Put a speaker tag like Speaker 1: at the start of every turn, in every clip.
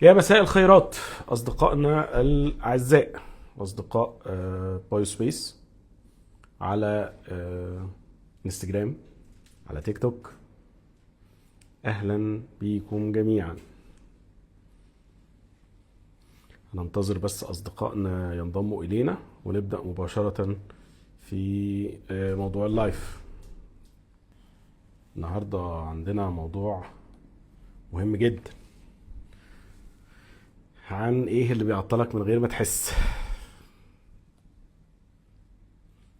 Speaker 1: يا مساء الخيرات أصدقائنا الأعزاء، أصدقاء بايو سبيس على انستجرام، على تيك توك. أهلا بيكم جميعا. هننتظر بس أصدقائنا ينضموا إلينا ونبدأ مباشرة في موضوع اللايف. النهاردة عندنا موضوع مهم جدا عن ايه اللي بيعطلك من غير ما تحس.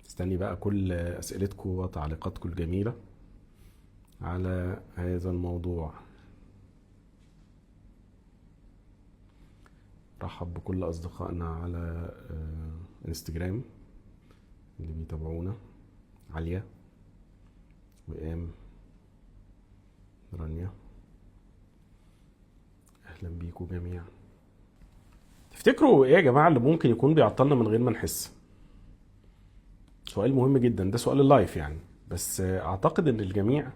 Speaker 1: استني بقى كل اسئلتكم وتعليقاتكم الجميلة على هذا الموضوع. رحب بكل اصدقائنا على انستجرام اللي بيتابعونا: عليا، وئام، رانيا. اهلا بيكم جميعا. تفتكروا ايه يا جماعة اللي ممكن يكون بيعطلنا من غير ما نحس؟ سؤال مهم جدا، ده سؤال اللايف يعني. بس اعتقد ان الجميع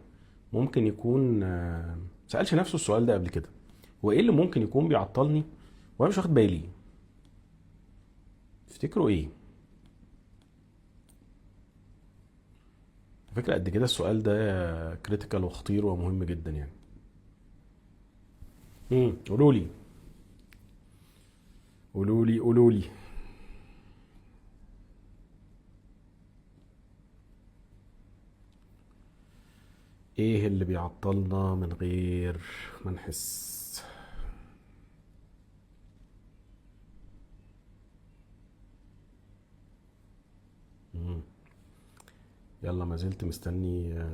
Speaker 1: ممكن يكون سألش نفسه السؤال ده قبل كده. هو ايه اللي ممكن يكون بيعطلني وانا مش واخد بالي؟ تفتكروا ايه؟ فكرة قد كده السؤال ده كريتيكال وخطير ومهم جدا يعني. قولوا لي قولوا لي قولوا لي. ايه اللي بيعطلنا من غير ما نحس؟ مم. يلا، ما زلت مستني.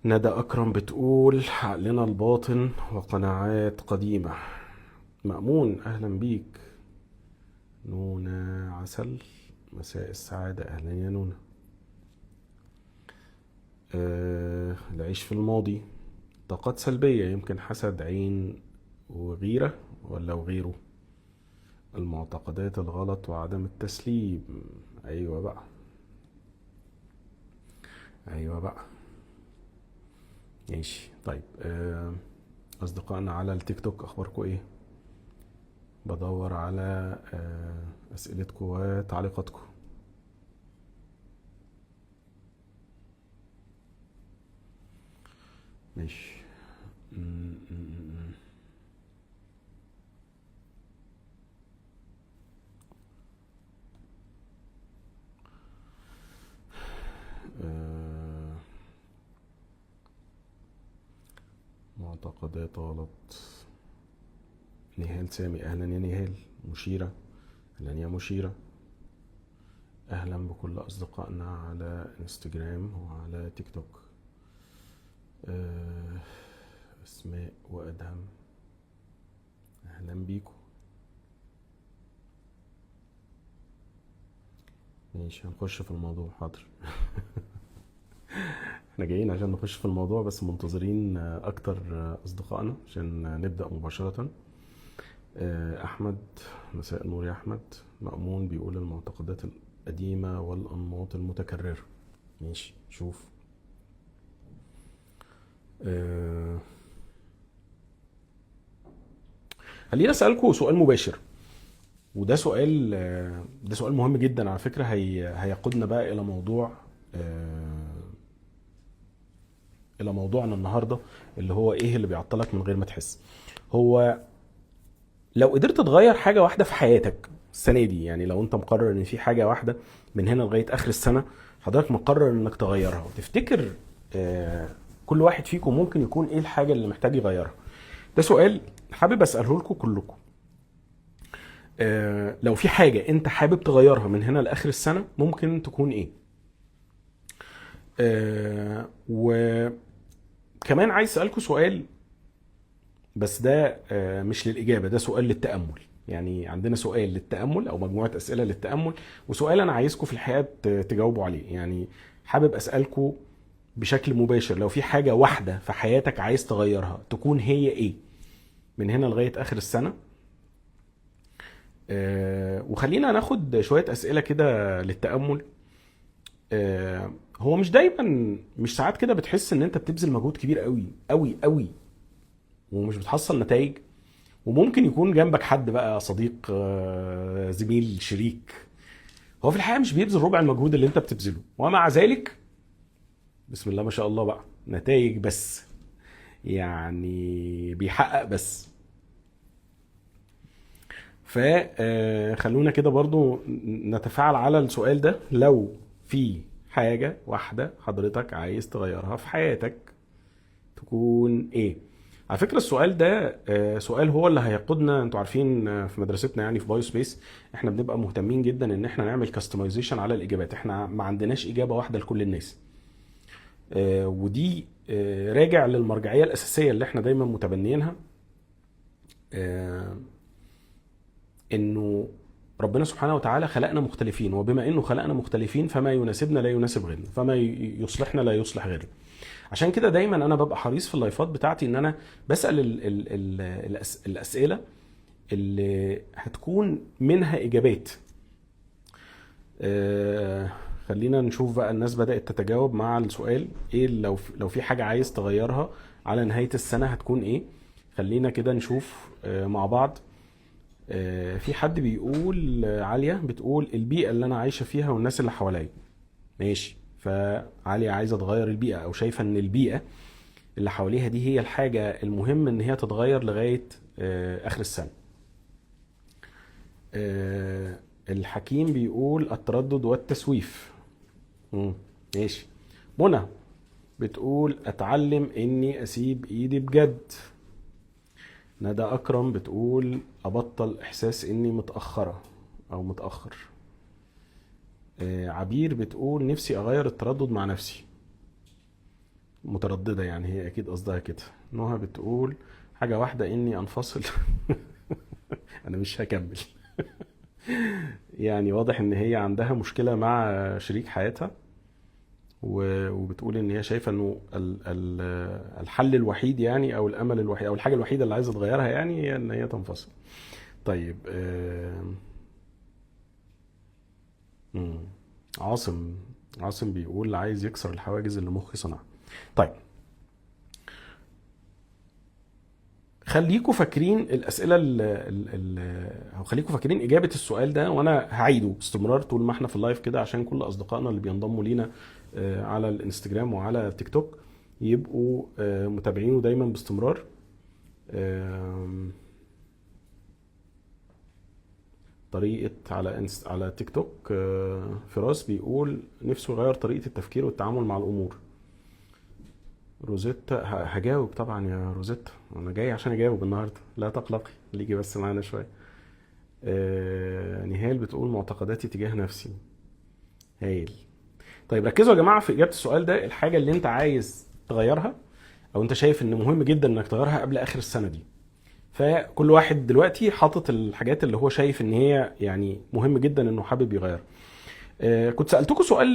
Speaker 1: ندى أكرم بتقول: عقلنا الباطن وقناعات قديمة. مأمون، أهلا بيك. نونا عسل، مساء السعادة، أهلا يا نونا. العيش في الماضي، طاقات سلبية، يمكن حسد، عين، وغيرة ولا وغيره. المعتقدات الغلط وعدم التسليم. أيوة بقى، أيوة بقى. ماشي طيب. أصدقائنا على التيك توك، أخباركم إيه؟ بدور على أسئلتكم وتعليقاتكم. ماشي. م- م- م- آه، معتقدات غلط. نهال سامي، أهلا يا نهال. مشيرة، أهلا يا مشيرة. أهلا بكل أصدقائنا على انستجرام وعلى تيك توك. آه، أسماء وأدهم، أهلا بيكم. ماشي، هنخش في الموضوع، حاضر. احنا جايين عشان نخش في الموضوع، بس منتظرين أكتر أصدقائنا عشان نبدأ مباشرة. أحمد، مساء النور يا أحمد. مأمون بيقول: المعتقدات القديمة والأنماط المتكررة. ماشي، شوف. آه، خلينا أسألكوا سؤال مباشر، وده سؤال ده سؤال مهم جدا على فكرة. هيقودنا بقى إلى موضوعنا النهاردة، اللي هو إيه اللي بيعطلك من غير ما تحس. هو لو قدرت تغير حاجة واحدة في حياتك السنة دي، يعني لو أنت مقرر إن في حاجة واحدة من هنا لغاية آخر السنة حضرتك مقرر إنك تغيرها، وتفتكر كل واحد فيكم ممكن يكون إيه الحاجة اللي محتاج يغيرها؟ ده سؤال حابب أسأله لكم كلكم. لو في حاجة انت حابب تغيرها من هنا لآخر السنة، ممكن تكون ايه؟ وكمان عايز اسألكوا سؤال، بس ده مش للإجابة، ده سؤال للتأمل. يعني عندنا سؤال للتأمل أو مجموعة أسئلة للتأمل، وسؤال أنا عايزكم في الحياة تجاوبوا عليه. يعني حابب أسألكوا بشكل مباشر: لو في حاجة واحدة في حياتك عايز تغيرها، تكون هي ايه من هنا لغاية آخر السنة؟ وخلينا ناخد شوية أسئلة كده للتأمل. هو مش دايما، مش ساعات كده بتحس ان انت بتبذل مجهود كبير قوي قوي قوي ومش بتحصل نتائج؟ وممكن يكون جنبك حد بقى صديق، زميل، شريك، هو في الحقيقه مش بيبذل ربع المجهود اللي انت بتبذله، ومع ذلك بسم الله ما شاء الله بقى نتائج بس، يعني بيحقق بس. فخلونا كده برضو نتفاعل على السؤال ده. لو في حاجة واحدة حضرتك عايز تغيرها في حياتك تكون ايه؟ على فكرة السؤال ده سؤال هو اللي هيقودنا. انتوا عارفين في مدرستنا يعني في بايو سبيس احنا بنبقى مهتمين جدا ان احنا نعمل كاستمايزيشن على الاجابات. احنا ما عندناش اجابة واحدة لكل الناس، ودي راجع للمرجعية الاساسية اللي احنا دايما متبنيينها، انه ربنا سبحانه وتعالى خلقنا مختلفين، وبما انه خلقنا مختلفين فما يناسبنا لا يناسب غيرنا، فما يصلحنا لا يصلح غيرنا. عشان كده دايما انا ببقى حريص في اللايفات بتاعتي ان انا بسأل الاسئلة اللي هتكون منها اجابات. خلينا نشوف بقى الناس بدأت تتجاوب مع السؤال ايه لو في حاجة عايز تغيرها على نهاية السنة هتكون ايه. خلينا كده نشوف مع بعض. في حد بيقول، عالية بتقول البيئة اللي انا عايشة فيها والناس اللي حواليا. ماشي، فعالية عايزة تغير البيئة او شايفة ان البيئة اللي حواليها دي هي الحاجة المهم ان هي تتغير لغاية اخر السنة. الحكيم بيقول التردد والتسويف. ماشي. منى بتقول اتعلم اني اسيب ايدي بجد. ندى اكرم بتقول ابطل احساس اني متأخرة او متأخر. عبير بتقول نفسي اغير التردد مع نفسي. مترددة يعني، هي اكيد قصدها كده. نهى بتقول حاجة واحدة اني انفصل. انا مش هكمل. يعني واضح ان هي عندها مشكلة مع شريك حياتها، وبتقول ان هي شايفة انه الحل الوحيد يعني او الامل الوحيد او الحاجة الوحيدة اللي عايزة تغيرها يعني هي ان هي تنفصل. طيب مم. عاصم بيقول عايز يكسر الحواجز اللي مخي صنعها. طيب خليكوا فاكرين الاسئله او خليكوا فاكرين اجابه السؤال ده، وانا هعيده باستمرار طول ما احنا في اللايف كده عشان كل اصدقائنا اللي بينضموا لينا على الانستجرام وعلى تيك توك يبقوا متابعينه دايما باستمرار. طريقه على تيك توك فراس بيقول نفسه يغير طريقه التفكير والتعامل مع الامور. روزيتا هجاوب طبعا يا روزيتا، انا جاي عشان اجاوب النهارده، لا تقلقي، ليجي بس معانا شويه. نهال بتقول معتقداتي تجاه نفسي. هايل. طيب ركزوا يا جماعه في اجابه السؤال ده. الحاجه اللي انت عايز تغيرها او انت شايف ان مهم جدا انك تغيرها قبل اخر السنه دي، فكل واحد دلوقتي حاطط الحاجات اللي هو شايف ان هي يعني مهم جدا انه حابب يغيرها. كنت سألتكم سؤال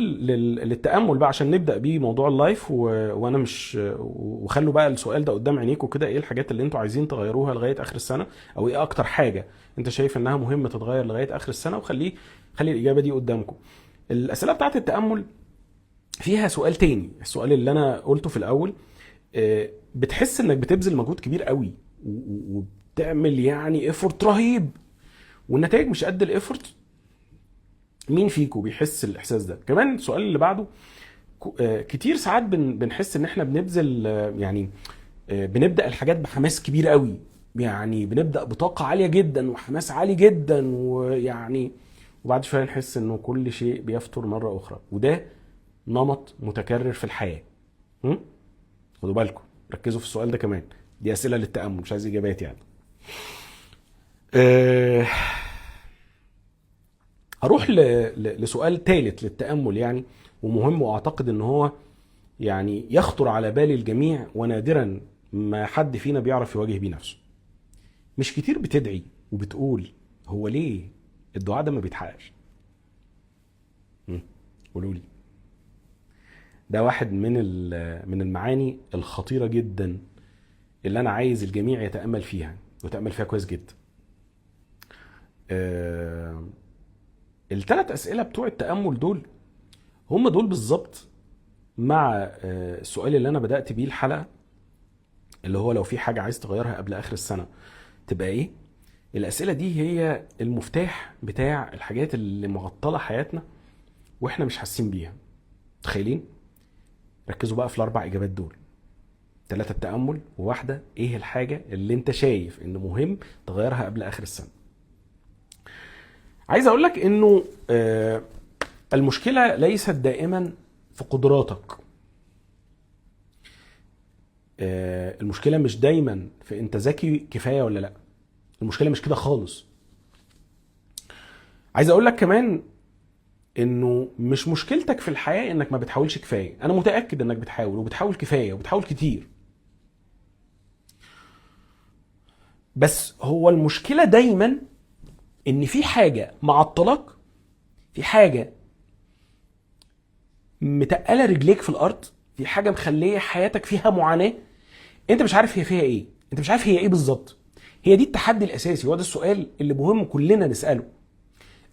Speaker 1: للتأمل بقى عشان نبدأ بيه موضوع اللايف، وانا مش وخلوا بقى السؤال ده قدام عينيكم كده. ايه الحاجات اللي انتوا عايزين تغيروها لغاية اخر السنة، او ايه اكتر حاجة انت شايف انها مهمة تتغير لغاية اخر السنة، خلي الإجابة دي قدامكم. الأسئلة بتاعت التأمل فيها سؤال تاني، السؤال اللي انا قلته في الاول. بتحس انك بتبذل مجهود كبير قوي وبتعمل يعني ايفورت رهيب والنتائج مش قد الايفورت. مين فيكم بيحس الاحساس ده؟ كمان السؤال اللي بعده، كتير ساعات بنحس ان احنا بنبذل يعني بنبدا الحاجات بحماس كبير قوي، يعني بنبدا بطاقه عاليه جدا وحماس عالي جدا، ويعني وبعد شويه نحس انه كل شيء بيفتر مره اخرى، وده نمط متكرر في الحياه. خدوا بالكم، ركزوا في السؤال ده كمان، دي اسئله للتامل مش عايز اجابات يعني. هروح لسؤال ثالث للتأمل يعني، ومهم، واعتقد ان هو يعني يخطر على بال الجميع، ونادرا ما حد فينا بيعرف يواجه بيه نفسه. مش كتير بتدعي وبتقول هو ليه الدعاء ده ما بيتحققش؟ قولوا لي. ده واحد من المعاني الخطيرة جدا اللي انا عايز الجميع يتأمل فيها ويتأمل فيها كويس جدا. الثلاث اسئله بتوع التامل دول هم دول بالظبط مع السؤال اللي انا بدات بيه الحلقه، اللي هو لو في حاجه عايز تغيرها قبل اخر السنه تبقى ايه؟ الاسئله دي هي المفتاح بتاع الحاجات اللي معطله حياتنا واحنا مش حاسين بيها. تخيلين؟ ركزوا بقى في الاربع اجابات دول: 3 التامل، وواحده ايه الحاجه اللي انت شايف انه مهم تغيرها قبل اخر السنه. عايز اقول لك انه المشكله ليست دائما في قدراتك. المشكله مش دايما في انت ذكي كفايه ولا لا. المشكله مش كده خالص. عايز اقول لك كمان انه مش مشكلتك في الحياه انك ما بتحاولش كفايه. انا متاكد انك بتحاول وبتحاول كفايه وبتحاول كتير، بس هو المشكله دايما ان في حاجه معطلك، في حاجه متقله رجليك في الارض، في حاجه مخليه حياتك فيها معاناه. انت مش عارف هي فيها ايه، انت مش عارف هي ايه بالظبط. هي دي التحدي الاساسي، هو ده السؤال اللي مهم كلنا نساله.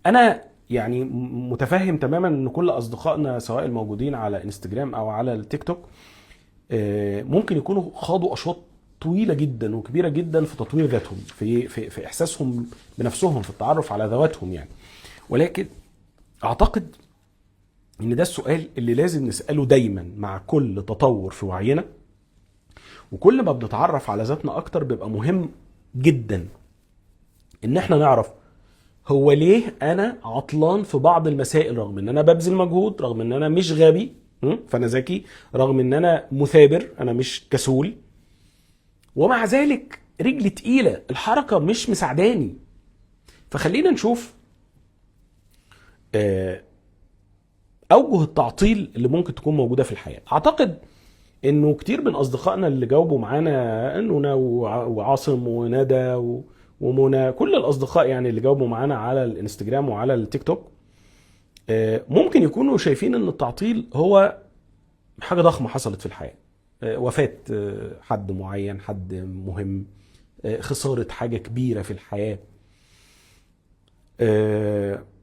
Speaker 1: انا يعني متفهم تماما ان كل اصدقائنا سواء الموجودين على انستجرام او على التيك توك ممكن يكونوا خاضوا اشواط طويله جدا وكبيره جدا في تطوير ذاتهم، في احساسهم بنفسهم، في التعرف على ذواتهم يعني. ولكن اعتقد ان ده السؤال اللي لازم نساله دايما مع كل تطور في وعينا. وكل ما بنتعرف على ذاتنا اكتر بيبقى مهم جدا ان احنا نعرف هو ليه انا عطلان في بعض المسائل، رغم ان انا ببذل مجهود، رغم ان انا مش غبي فانا ذكي، رغم ان انا مثابر انا مش كسول، ومع ذلك رجلي تقيلة، الحركة مش مساعداني. فخلينا نشوف اوجه التعطيل اللي ممكن تكون موجودة في الحياة. اعتقد انه كتير من اصدقائنا اللي جاوبوا معانا، انونا وعاصم وندى ومنى، كل الاصدقاء يعني اللي جاوبوا معانا على الانستجرام وعلى التيك توك، ممكن يكونوا شايفين ان التعطيل هو حاجة ضخمة حصلت في الحياة. وفاة حد معين، حد مهم، خسارة حاجة كبيرة في الحياة.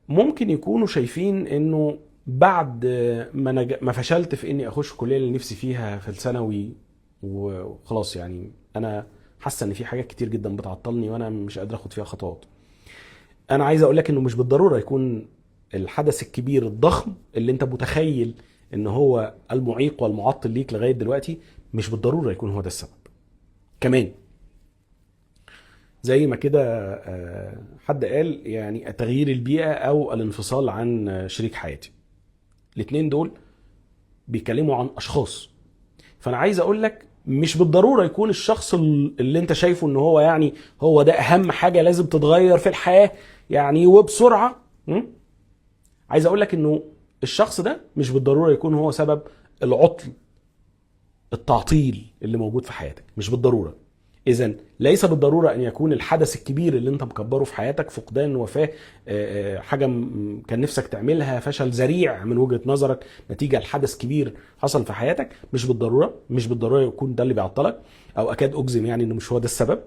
Speaker 1: ممكن يكونوا شايفين انه بعد ما فشلت في اني اخش الكلية اللي نفسي فيها في الثانوي وخلاص، يعني انا حاسه ان في حاجات كتير جدا بتعطلني وانا مش قادر اخد فيها خطوات. انا عايز اقول لك انه مش بالضروره يكون الحدث الكبير الضخم اللي انت متخيل ان هو المعيق والمعطل ليك لغايه دلوقتي، مش بالضروره يكون هو ده السبب. كمان زي ما كده حد قال، يعني تغيير البيئه او الانفصال عن شريك حياتي، الاتنين دول بيكلموا عن اشخاص. فانا عايز اقول لك مش بالضروره يكون الشخص اللي انت شايفه ان هو يعني هو ده اهم حاجه لازم تتغير في الحياه يعني وبسرعه. عايز اقول لك انه الشخص ده مش بالضروره يكون هو سبب العطل، التعطيل اللي موجود في حياتك، مش بالضروره. اذا ليس بالضروره ان يكون الحدث الكبير اللي انت مكبره في حياتك، فقدان، وفاه، حاجه كان نفسك تعملها، فشل ذريع من وجهه نظرك نتيجه لحدث كبير حصل في حياتك، مش بالضروره يكون ده اللي بيعطلك، او اكاد اجزم يعني انه مش هو ده السبب.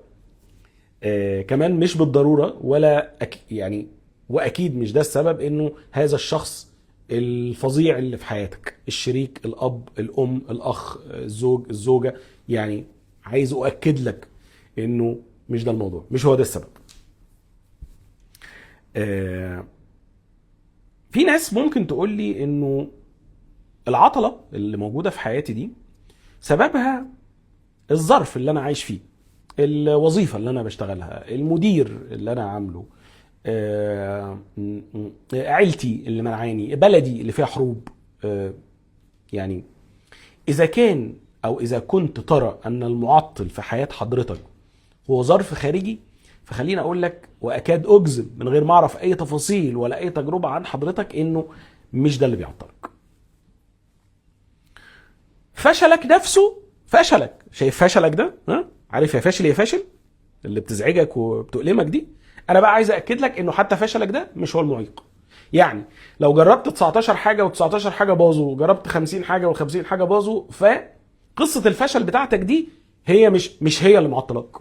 Speaker 1: كمان مش بالضروره ولا يعني واكيد مش ده السبب انه هذا الشخص الفظيع اللي في حياتك، الشريك، الاب، الام، الاخ، الزوج، الزوجه. يعني عايز اؤكد لك انه مش ده الموضوع، مش هو ده السبب. في ناس ممكن تقول لي انه العطلة اللي موجودة في حياتي دي سببها الظرف اللي انا عايش فيه، الوظيفة اللي انا بشتغلها، المدير اللي انا عامله، عيلتي اللي منعاني، بلدي اللي فيها حروب. يعني اذا كان او اذا كنت ترى ان المعطل في حياة حضرتك هو ظرف خارجي، فخليني اقول لك واكاد اجزم من غير ما اعرف اي تفاصيل ولا اي تجربة عن حضرتك انه مش ده اللي بيعطلك. فشلك نفسه، فشلك، شايف فشلك ده؟ عارف يا فاشل يا فاشل اللي بتزعجك وبتؤلمك دي؟ انا بقى عايز اكد لك انه حتى فشلك ده مش هو المعيق. يعني لو جربت 19 حاجة و19 حاجة باظوا، جربت 50 حاجة و50 حاجة باظوا، فقصة الفشل بتاعتك دي هي مش هي اللي معطلك.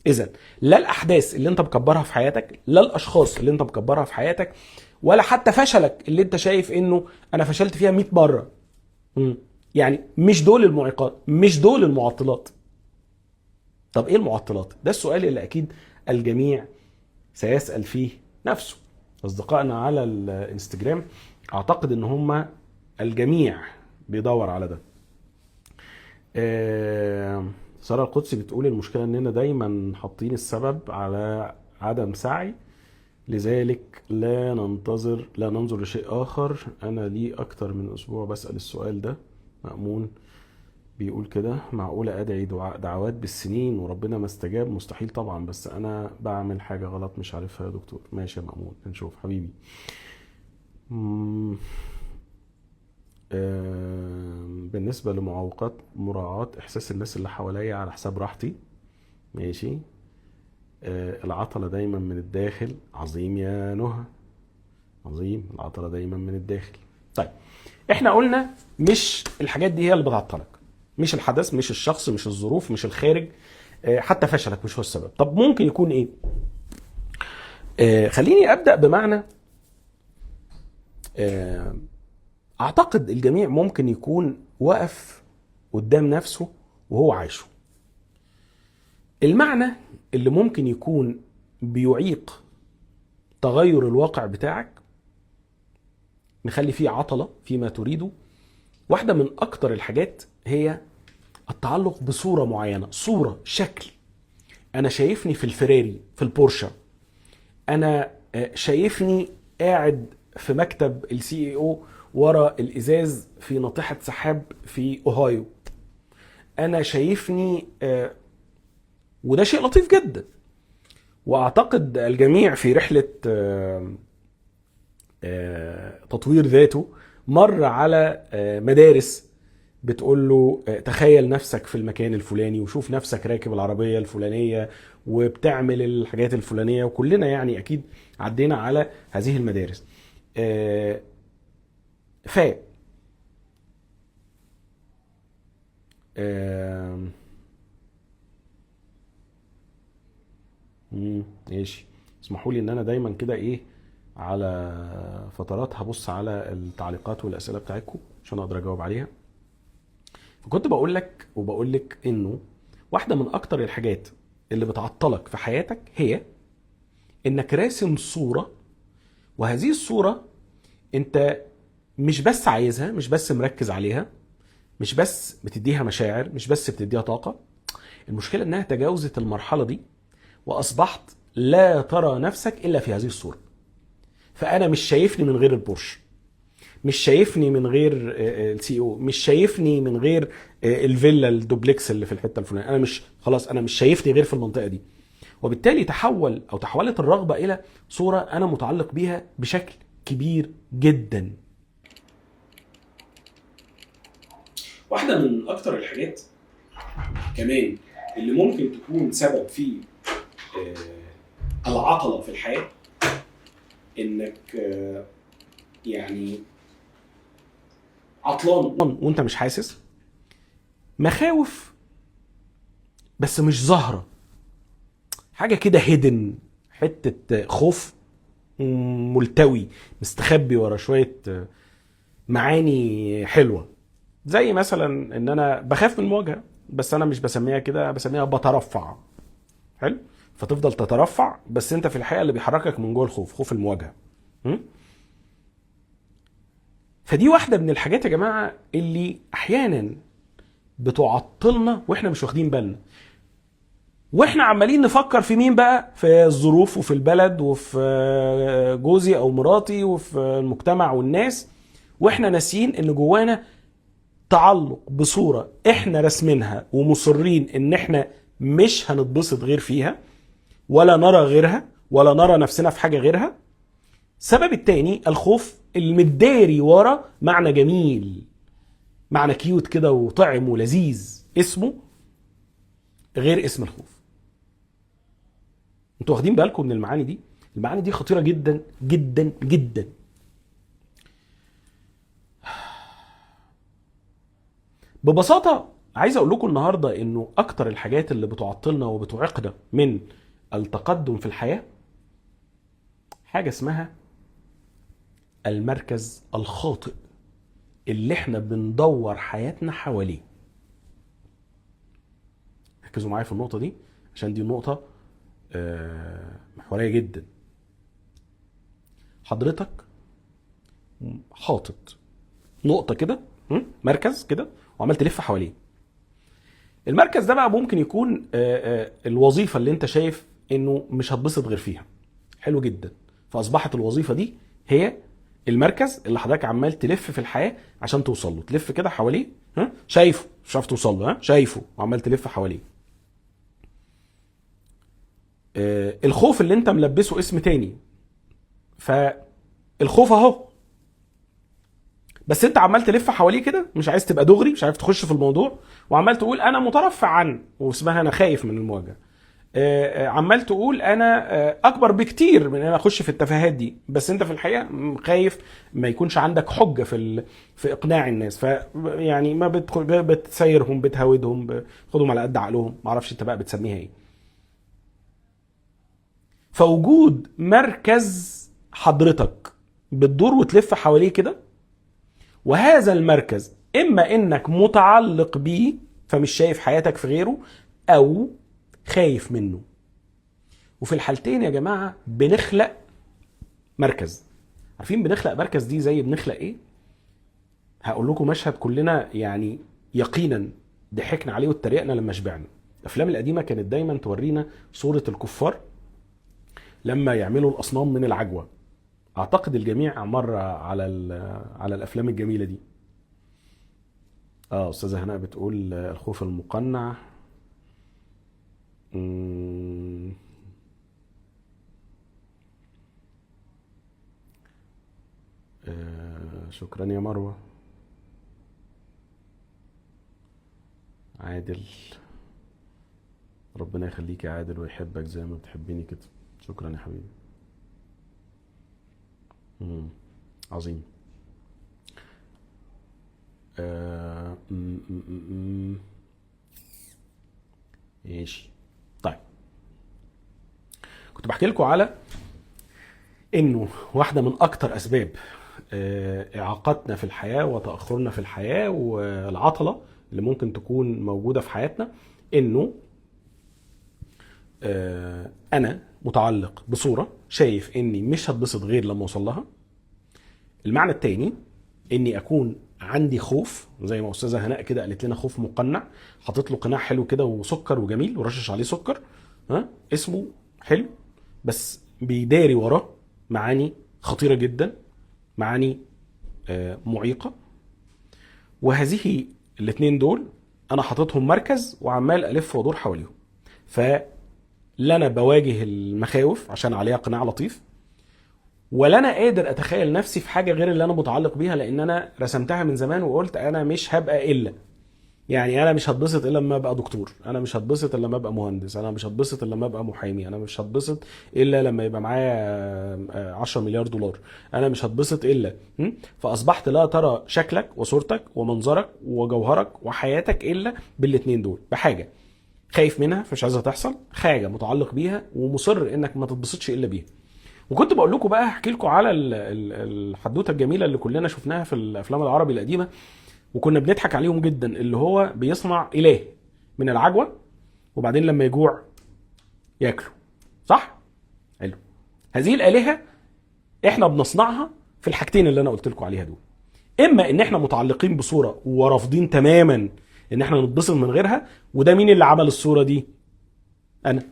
Speaker 1: اذا لا الاحداث اللي انت مكبرها في حياتك، لا الاشخاص اللي انت مكبرها في حياتك، ولا حتى فشلك اللي انت شايف انه انا فشلت فيها 100 مرة، يعني مش دول المعيقات، مش دول المعطلات. طب ايه المعطلات؟ ده السؤال اللي اكيد الجميع سيسأل فيه نفسه. أصدقائنا على الانستجرام أعتقد إن هم الجميع بيدور على ده. سارة القدسي بتقول المشكلة إننا دايما حاطين السبب على عدم سعي، لذلك لا ننظر لشيء آخر. أنا لي أكتر من أسبوع بسأل السؤال ده. مأمون بيقول كده، معقولة أدعي دعوات بالسنين وربنا ما استجاب؟ مستحيل طبعا، بس أنا بعمل حاجة غلط مش عارفها يا دكتور. ماشي يا مأمون، نشوف حبيبي. بالنسبة لمعوقات مراعاة إحساس الناس اللي حواليا على حساب راحتي. ماشي. العطلة دايما من الداخل. عظيم يا نهى، عظيم. العطلة دايما من الداخل. طيب احنا قلنا مش الحاجات دي هي اللي بتعطلك، مش الحدث، مش الشخص، مش الظروف، مش الخارج، حتى فشلك مش هو السبب. طب ممكن يكون ايه؟ خليني ابدأ بمعنى اعتقد الجميع ممكن يكون وقف قدام نفسه وهو عايشه. المعنى اللي ممكن يكون بيعيق تغير الواقع بتاعك، نخلي فيه عطلة فيما تريده. واحدة من اكتر الحاجات هي التعلق بصورة معينة، صورة، شكل. انا شايفني في الفراري، في البورشة، انا شايفني قاعد في مكتب السي اي او ورا الازاز في ناطحة سحاب في اوهايو، انا شايفني وده شيء لطيف جدا. واعتقد الجميع في رحلة تطوير ذاته مر على مدارس بتقول له تخيل نفسك في المكان الفلاني، وشوف نفسك راكب العربية الفلانية وبتعمل الحاجات الفلانية، وكلنا يعني أكيد عدينا على هذه المدارس. ماشي. اسمحوا لي ان انا دايما كده ايه على فترات هبص على التعليقات والاسئله بتاعتكم عشان اقدر اجاوب عليها. فكنت بقول لك انه واحده من اكتر الحاجات اللي بتعطلك في حياتك هي انك راسم صوره، وهذه الصوره انت مش بس عايزها، مش بس مركز عليها، مش بس بتديها مشاعر، مش بس بتديها طاقه. المشكله انها تجاوزت المرحله دي واصبحت لا ترى نفسك الا في هذه الصوره. فانا مش شايفني من غير البورش، مش شايفني من غير السي او، مش شايفني من غير الفيلا الدوبلكس اللي في الحته الفلانيه. انا مش، خلاص انا مش شايفني غير في المنطقه دي. وبالتالي تحولت الرغبه الى صوره انا متعلق بيها بشكل كبير جدا. واحده من اكتر الحاجات كمان اللي ممكن تكون سبب في العطله في الحياه، انك يعني عطلان وانت مش حاسس، مخاوف بس مش ظاهرة، حاجة كده هيدن، حتة خوف ملتوي مستخبي ورا شوية معاني حلوة. زي مثلا ان انا بخاف من المواجهة، بس انا مش بسميها كده، بسميها بترفع. حلو، فتفضل تترفع بس انت في الحقيقة اللي بيحركك من جوه الخوف، خوف المواجهة. فدي واحدة من الحاجات يا جماعة اللي احيانا بتعطلنا واحنا مش واخدين بالنا، واحنا عمالين نفكر في مين بقى؟ في الظروف وفي البلد وفي جوزي او مراتي وفي المجتمع والناس، واحنا ناسيين ان جوانا تعلق بصورة احنا رسمينها ومصرين ان احنا مش هنتبسط غير فيها، ولا نرى غيرها، ولا نرى نفسنا في حاجة غيرها. السبب التاني الخوف المداري ورا معنى جميل، معنى كيوت كده وطعم ولذيذ، اسمه غير اسم الخوف. انتوا واخدين بالكم من المعاني دي؟ المعاني دي خطيرة جدا جدا جدا. ببساطة عايز اقول لكم النهاردة انه اكتر الحاجات اللي بتعطلنا وبتعيقنا من التقدم في الحياة حاجة اسمها المركز الخاطئ اللي احنا بندور حياتنا حواليه. ركزوا معايا في النقطة دي عشان دي نقطة محورية جدا. حضرتك حاطط نقطة كده، مركز كده، وعمال تلف حواليه. المركز ده بقى ممكن يكون الوظيفة اللي انت شايف انه مش هتبسط غير فيها. حلو جدا. فاصبحت الوظيفة دي هي المركز اللي حضرتك عمال تلف في الحياة عشان توصل له. تلف كده حواليه، شايفه، مش عارف توصل له، شايفه وعمال تلف حواليه. الخوف اللي انت ملبسه اسم تاني. فالخوف اهو، بس انت عمال تلف حواليه كده، مش عايز تبقى دغري، مش عارف تخش في الموضوع، وعمال تقول انا مترفع عنه، واسمها انا خايف من المواجهه. عمال تقول انا اكبر بكتير من ان انا اخش في التفاهات دي، بس انت في الحقيقه خايف ما يكونش عندك حجه في اقناع الناس. يعني ما بتسيرهم، بتهودهم، بتاخدهم على قد عقلهم، ما اعرفش انت بقى بتسميها ايه. فوجود مركز حضرتك بتدور وتلف حواليه كده، وهذا المركز اما انك متعلق بيه فمش شايف حياتك في غيره، او خايف منه. وفي الحالتين يا جماعة بنخلق مركز. عارفين بنخلق مركز دي زي بنخلق ايه؟ هقول لكم مشهد كلنا يعني يقينا ضحكنا عليه واتريقنا لما شبعنا. الافلام القديمة كانت دايما تورينا صورة الكفار لما يعملوا الاصنام من العجوة. اعتقد الجميع مر على الافلام الجميلة دي. استاذة هناء بتقول الخوف المقنع. شكرا يا مروة. عادل، ربنا يخليك يا عادل ويحبك زي ما بتحبيني كده. شكرا يا حبيبي. عظيم. ماشي. طيب، كنت بحكي لكم على انه واحدة من اكتر اسباب اعاقتنا في الحياة وتأخرنا في الحياة والعطلة اللي ممكن تكون موجودة في حياتنا، انه انا متعلق بصورة شايف اني مش هتبسط غير لما اوصل لها. المعنى التاني اني اكون عندي خوف، زي ما استاذة هناء كده قالت لنا، خوف مقنع، حاطط له قناع حلو كده وسكر وجميل ورشش عليه سكر، اسمه حلو، بس بيداري وراه معاني خطيرة جدا، معاني معيقة. وهذه الاتنين دول انا حاططهم مركز وعمال الف وادور حواليهم. فلا انا بواجه المخاوف عشان عليها قناع لطيف، ولا انا قادر اتخيل نفسي في حاجة غير اللي انا متعلق بيها، لان انا رسمتها من زمان وقلت انا مش هبقى الا، يعني انا مش هتبسط الا لما ابقى دكتور، انا مش هتبسط الا لما ابقى مهندس، انا مش هتبسط الا لما ابقى محامي، انا مش هتبسط الا لما يبقى معايا 10 مليار دولار، انا مش هتبسط الا. فاصبحت لا ترى شكلك وصورتك ومنظرك وجوهرك وحياتك الا بالاتنين دول، بحاجة خايف منها فمش عايزها تحصل، حاجة متعلق بيها ومصر انك ما تتبسطش الا بيها. وكنت بقول لكم بقى، احكي لكم على الحدوته الجميله اللي كلنا شفناها في الافلام العربي القديمه وكنا بنضحك عليهم جدا، اللي هو بيصنع اله من العجوه وبعدين لما يجوع ياكله، صح؟ حلو. هذه الالهه احنا بنصنعها في الحاجتين اللي انا قلت لكم عليها دول. اما ان احنا متعلقين بصوره ورافضين تماما ان احنا نتبسط من غيرها، وده مين اللي عمل الصوره دي؟ انا.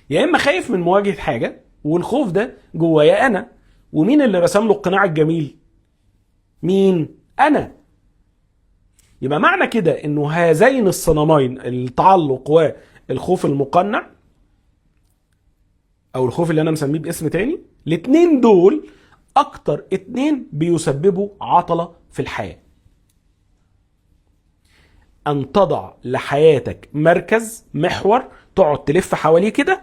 Speaker 1: يا اما خايف من مواجهه حاجه والخوف ده جوايا انا، ومين اللي رسم له القناع الجميل؟ مين؟ انا. يبقى معنى كده انه هذين الصنمين، التعلق والخوف المقنع، او الخوف اللي انا مسميه باسم تاني، الاتنين دول اكتر اتنين بيسببوا عطلة في الحياة. ان تضع لحياتك مركز، محور، تقعد تلف حواليه كده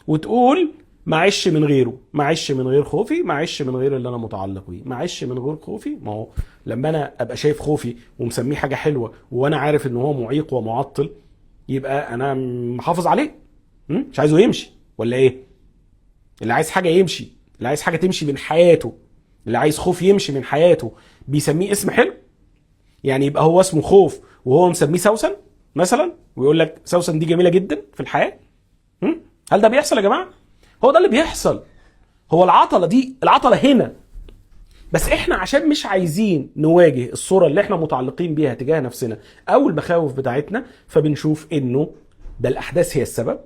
Speaker 1: وتقول معيش من غيره، معيش من غير خوفي، معيش من غير اللي انا متعلق بيه، معيش من غير خوفي. ما هو لما انا ابقى شايف خوفي ومسميه حاجه حلوه وانا عارف ان هو معيق ومعطل، يبقى انا محافظ عليه، مش عايزه يمشي ولا ايه؟ اللي عايز حاجه يمشي، اللي عايز حاجه تمشي من حياته، اللي عايز خوف يمشي من حياته، بيسميه اسم حلو. يعني يبقى هو اسمه خوف وهو مسميه سوسن مثلا، ويقول لك سوسن دي جميله جدا في الحياه. هل ده بيحصل يا جماعه؟ هو ده اللي بيحصل. هو العطله هنا، بس احنا عشان مش عايزين نواجه الصوره اللي احنا متعلقين بيها تجاه نفسنا او المخاوف بتاعتنا، فبنشوف انه ده الاحداث هي السبب،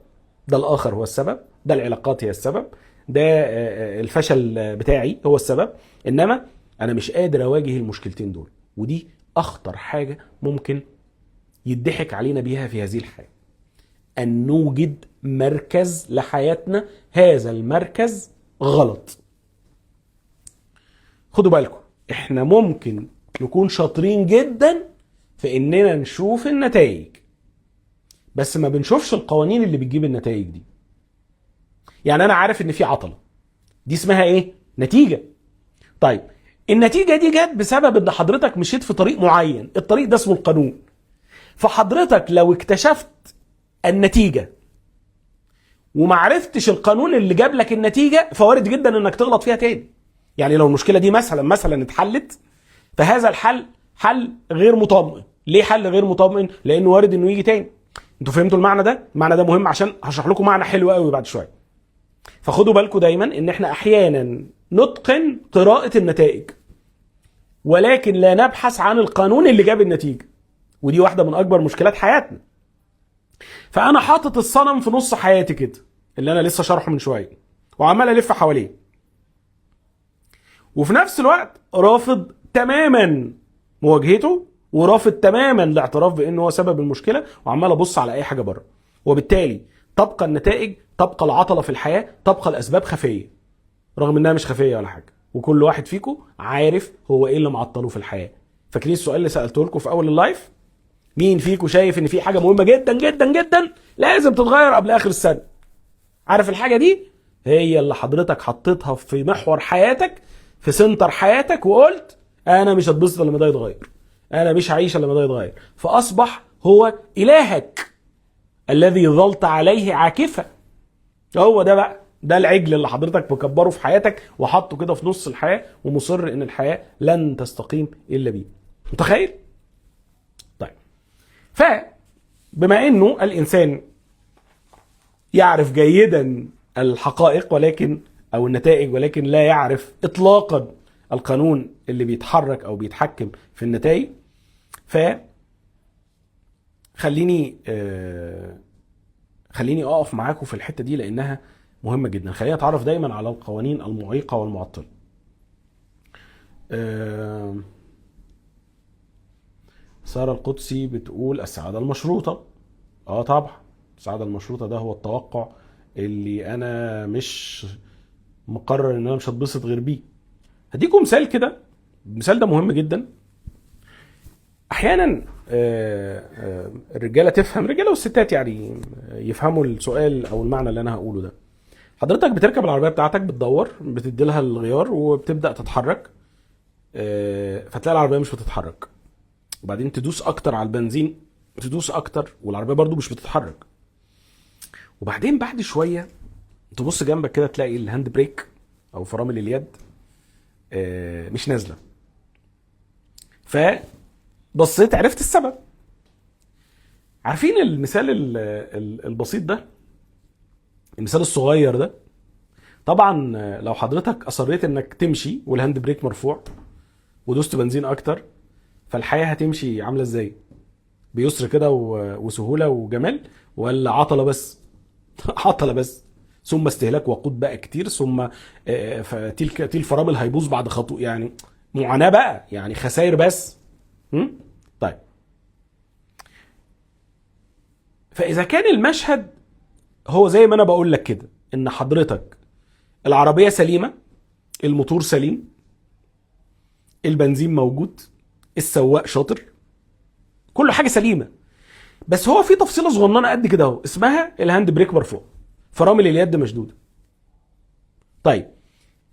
Speaker 1: ده الاخر هو السبب، ده العلاقات هي السبب، ده الفشل بتاعي هو السبب. انما انا مش قادر اواجه المشكلتين دول، ودي اخطر حاجه ممكن يضحك علينا بيها في هذه الحياه، ان نوجد مركز لحياتنا هذا المركز غلط. خدوا بالكم، احنا ممكن نكون شاطرين جدا في اننا نشوف النتائج، بس ما بنشوفش القوانين اللي بتجيب النتائج دي. يعني انا عارف ان في عطلة، دي اسمها ايه؟ نتيجة. طيب النتيجة دي جت بسبب ان حضرتك مشيت في طريق معين، الطريق ده اسمه القانون. فحضرتك لو اكتشفت النتيجة ومعرفتش القانون اللي جاب لك النتيجة، فوارد جدا انك تغلط فيها تاني. يعني لو المشكلة دي مثلا اتحلت، فهذا الحل حل غير مطمئن. ليه حل غير مطمئن؟ لانه وارد انه يجي تاني. انتوا فهمتوا المعنى ده؟ المعنى ده مهم عشان هشرح لكم معنى حلو قوي بعد شوية. فخدوا بالكم دايما ان احنا احيانا نتقن قراءة النتائج، ولكن لا نبحث عن القانون اللي جاب النتيجة، ودي واحدة من اكبر مشكلات حياتنا. فانا حاطط الصنم في نص حياتي كده اللي انا لسه شرحه من شوية، وعمال الف حواليه، وفي نفس الوقت رافض تماما مواجهته، ورافض تماما الاعتراف بانه هو سبب المشكله، وعمال ابص على اي حاجه بره. وبالتالي تبقى النتائج، تبقى العطله في الحياه، تبقى الاسباب خفيه، رغم انها مش خفيه ولا حاجه، وكل واحد فيكم عارف هو ايه اللي معطله في الحياه. فاكرين السؤال اللي سالته لكم في اول اللايف؟ مين فيكم شايف ان في حاجه مهمه جدا جدا جدا لازم تتغير قبل اخر السنه؟ عارف الحاجه دي هي اللي حضرتك حطيتها في محور حياتك، في سنتر حياتك، وقلت انا مش هتبسط لما ده يتغير، انا مش هعيش لما ده يتغير، فاصبح هو الهك الذي ظلت عليه عاكفا. هو ده بقى، ده العجل اللي حضرتك مكبره في حياتك وحطه كده في نص الحياه، ومصر ان الحياه لن تستقيم الا بيه. متخيل؟ طيب، فبما انه الانسان يعرف جيدا الحقائق او النتائج، ولكن لا يعرف اطلاقا القانون اللي بيتحرك او بيتحكم في النتائج، خليني اقف معاكم في الحتة دي لانها مهمة جدا. خلينا نتعرف دايما على القوانين المعيقة والمعطلة. سارة القدسي بتقول السعادة المشروطة. طبعا السعادة المشروطة ده هو التوقع اللي انا مش مقرر ان انا مش هتبسط غير بيه. هديكم مثال كده، المثال ده مهم جدا. احيانا الرجاله تفهم، الرجاله والستات يعني يفهموا السؤال او المعنى اللي انا هقوله ده. حضرتك بتركب العربيه بتاعتك، بتدور، بتدي لها الغيار وبتبدا تتحرك، فتلاقي العربيه مش بتتحرك، وبعدين تدوس اكتر على البنزين، تدوس اكتر والعربيه برضو مش بتتحرك، وبعدين بعد شويه تبص جنبك كده تلاقي الهاند بريك او فرامل اليد مش نازله. فبصيت عرفت السبب. عارفين المثال البسيط ده، المثال الصغير ده؟ طبعا لو حضرتك اصريت انك تمشي والهاند بريك مرفوع ودوست بنزين اكتر، فالحياه هتمشي عامله ازاي؟ بيسر كده وسهوله وجمال، ولا عطله بس؟ عطله بس، ثم استهلاك وقود بقى كتير، ثم تلك الفرامل هيبوظ بعد خطوه، يعني معاناه بقى، يعني خسائر بس. طيب، فاذا كان المشهد هو زي ما انا بقول لك كده، ان حضرتك العربيه سليمه، الموتور سليم، البنزين موجود، السواق شاطر، كل حاجه سليمه، بس هو في تفصيله صغننه قد كده اهو اسمها الهاند بريك مرفوع، فرامل اليد مشدوده. طيب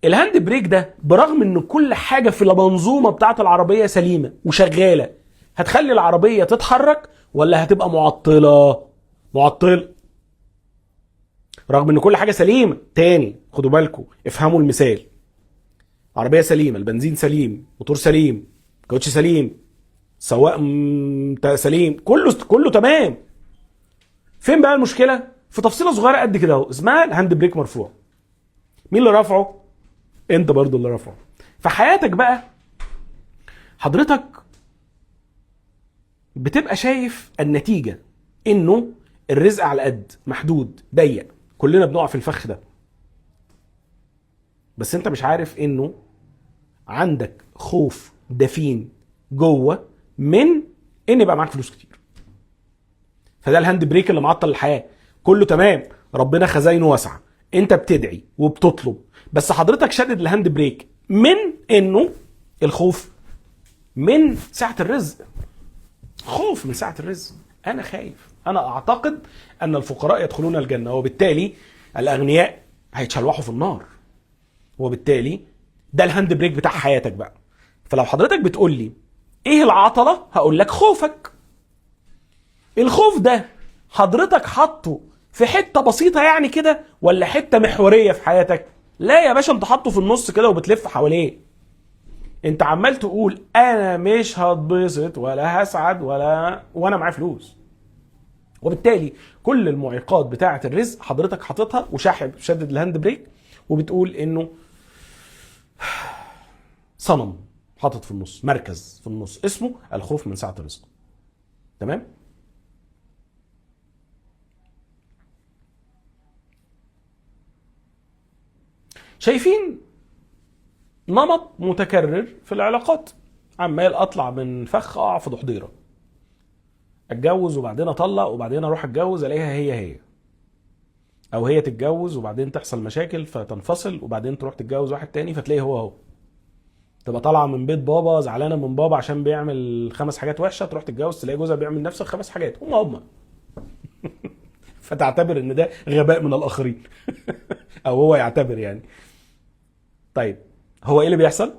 Speaker 1: الهاند بريك ده برغم ان كل حاجه في المنظومه بتاعه العربيه سليمه وشغاله، هتخلي العربيه تتحرك ولا هتبقى معطله؟ معطله، رغم ان كل حاجه سليمه. تاني خدوا بالكم، افهموا المثال. عربيه سليمه، البنزين سليم، موتور سليم، كاوتش سليم، سواق سليم، كله تمام. فين بقى المشكله؟ في تفصيله صغيره قد كده اهو اسمها الهاند بريك مرفوع. مين اللي رافعه؟ انت برضو اللي رافعه. في حياتك بقى حضرتك بتبقى شايف النتيجه انه الرزق على قد محدود ضيق، كلنا بنقع في الفخ ده، بس انت مش عارف انه عندك خوف دفين جوه من ان يبقى معاك فلوس كتير. فده الهاند بريك اللي معطل الحياه. كله تمام، ربنا خزاينه واسعه، انت بتدعي وبتطلب، بس حضرتك شدد الهاند بريك من انه الخوف من سعه الرزق. خوف من سعه الرزق، انا خايف، انا اعتقد ان الفقراء يدخلون الجنه، وبالتالي الاغنياء هيتشلوحوا في النار، وبالتالي ده الهاند بريك بتاع حياتك بقى. فلو حضرتك بتقول لي ايه العطله، هقول لك خوفك. الخوف ده حضرتك حاطه في حته بسيطه يعني كده، ولا حته محوريه في حياتك؟ لا يا باشا، انت حاطه في النص كده وبتلف حواليه. انت عمال تقول انا مش هتبسط ولا هسعد وانا معايا فلوس، وبالتالي كل المعيقات بتاعه الرزق حضرتك حاططها وشاحب شدد الهاند بريك، وبتقول انه صنم حاطط في النص، مركز في النص اسمه الخوف من سعه الرزق. تمام؟ شايفين نمط متكرر في العلاقات، عمال اطلع من فخ اقع في ضحضيره، اتجوز وبعدين اطلق وبعدين اروح اتجوز الاقيها هي، او هي تتجوز وبعدين تحصل مشاكل فتنفصل وبعدين تروح تتجوز واحد تاني فتلاقيه هو. تبقى طالعه من بيت بابا زعلانه من بابا عشان بيعمل 5 حاجات وحشه، تروح تتجوز تلاقي جوزها بيعمل نفس ال5 حاجات هم فتعتبر ان ده غباء من الاخرين او هو يعتبر يعني. طيب هو ايه اللي بيحصل؟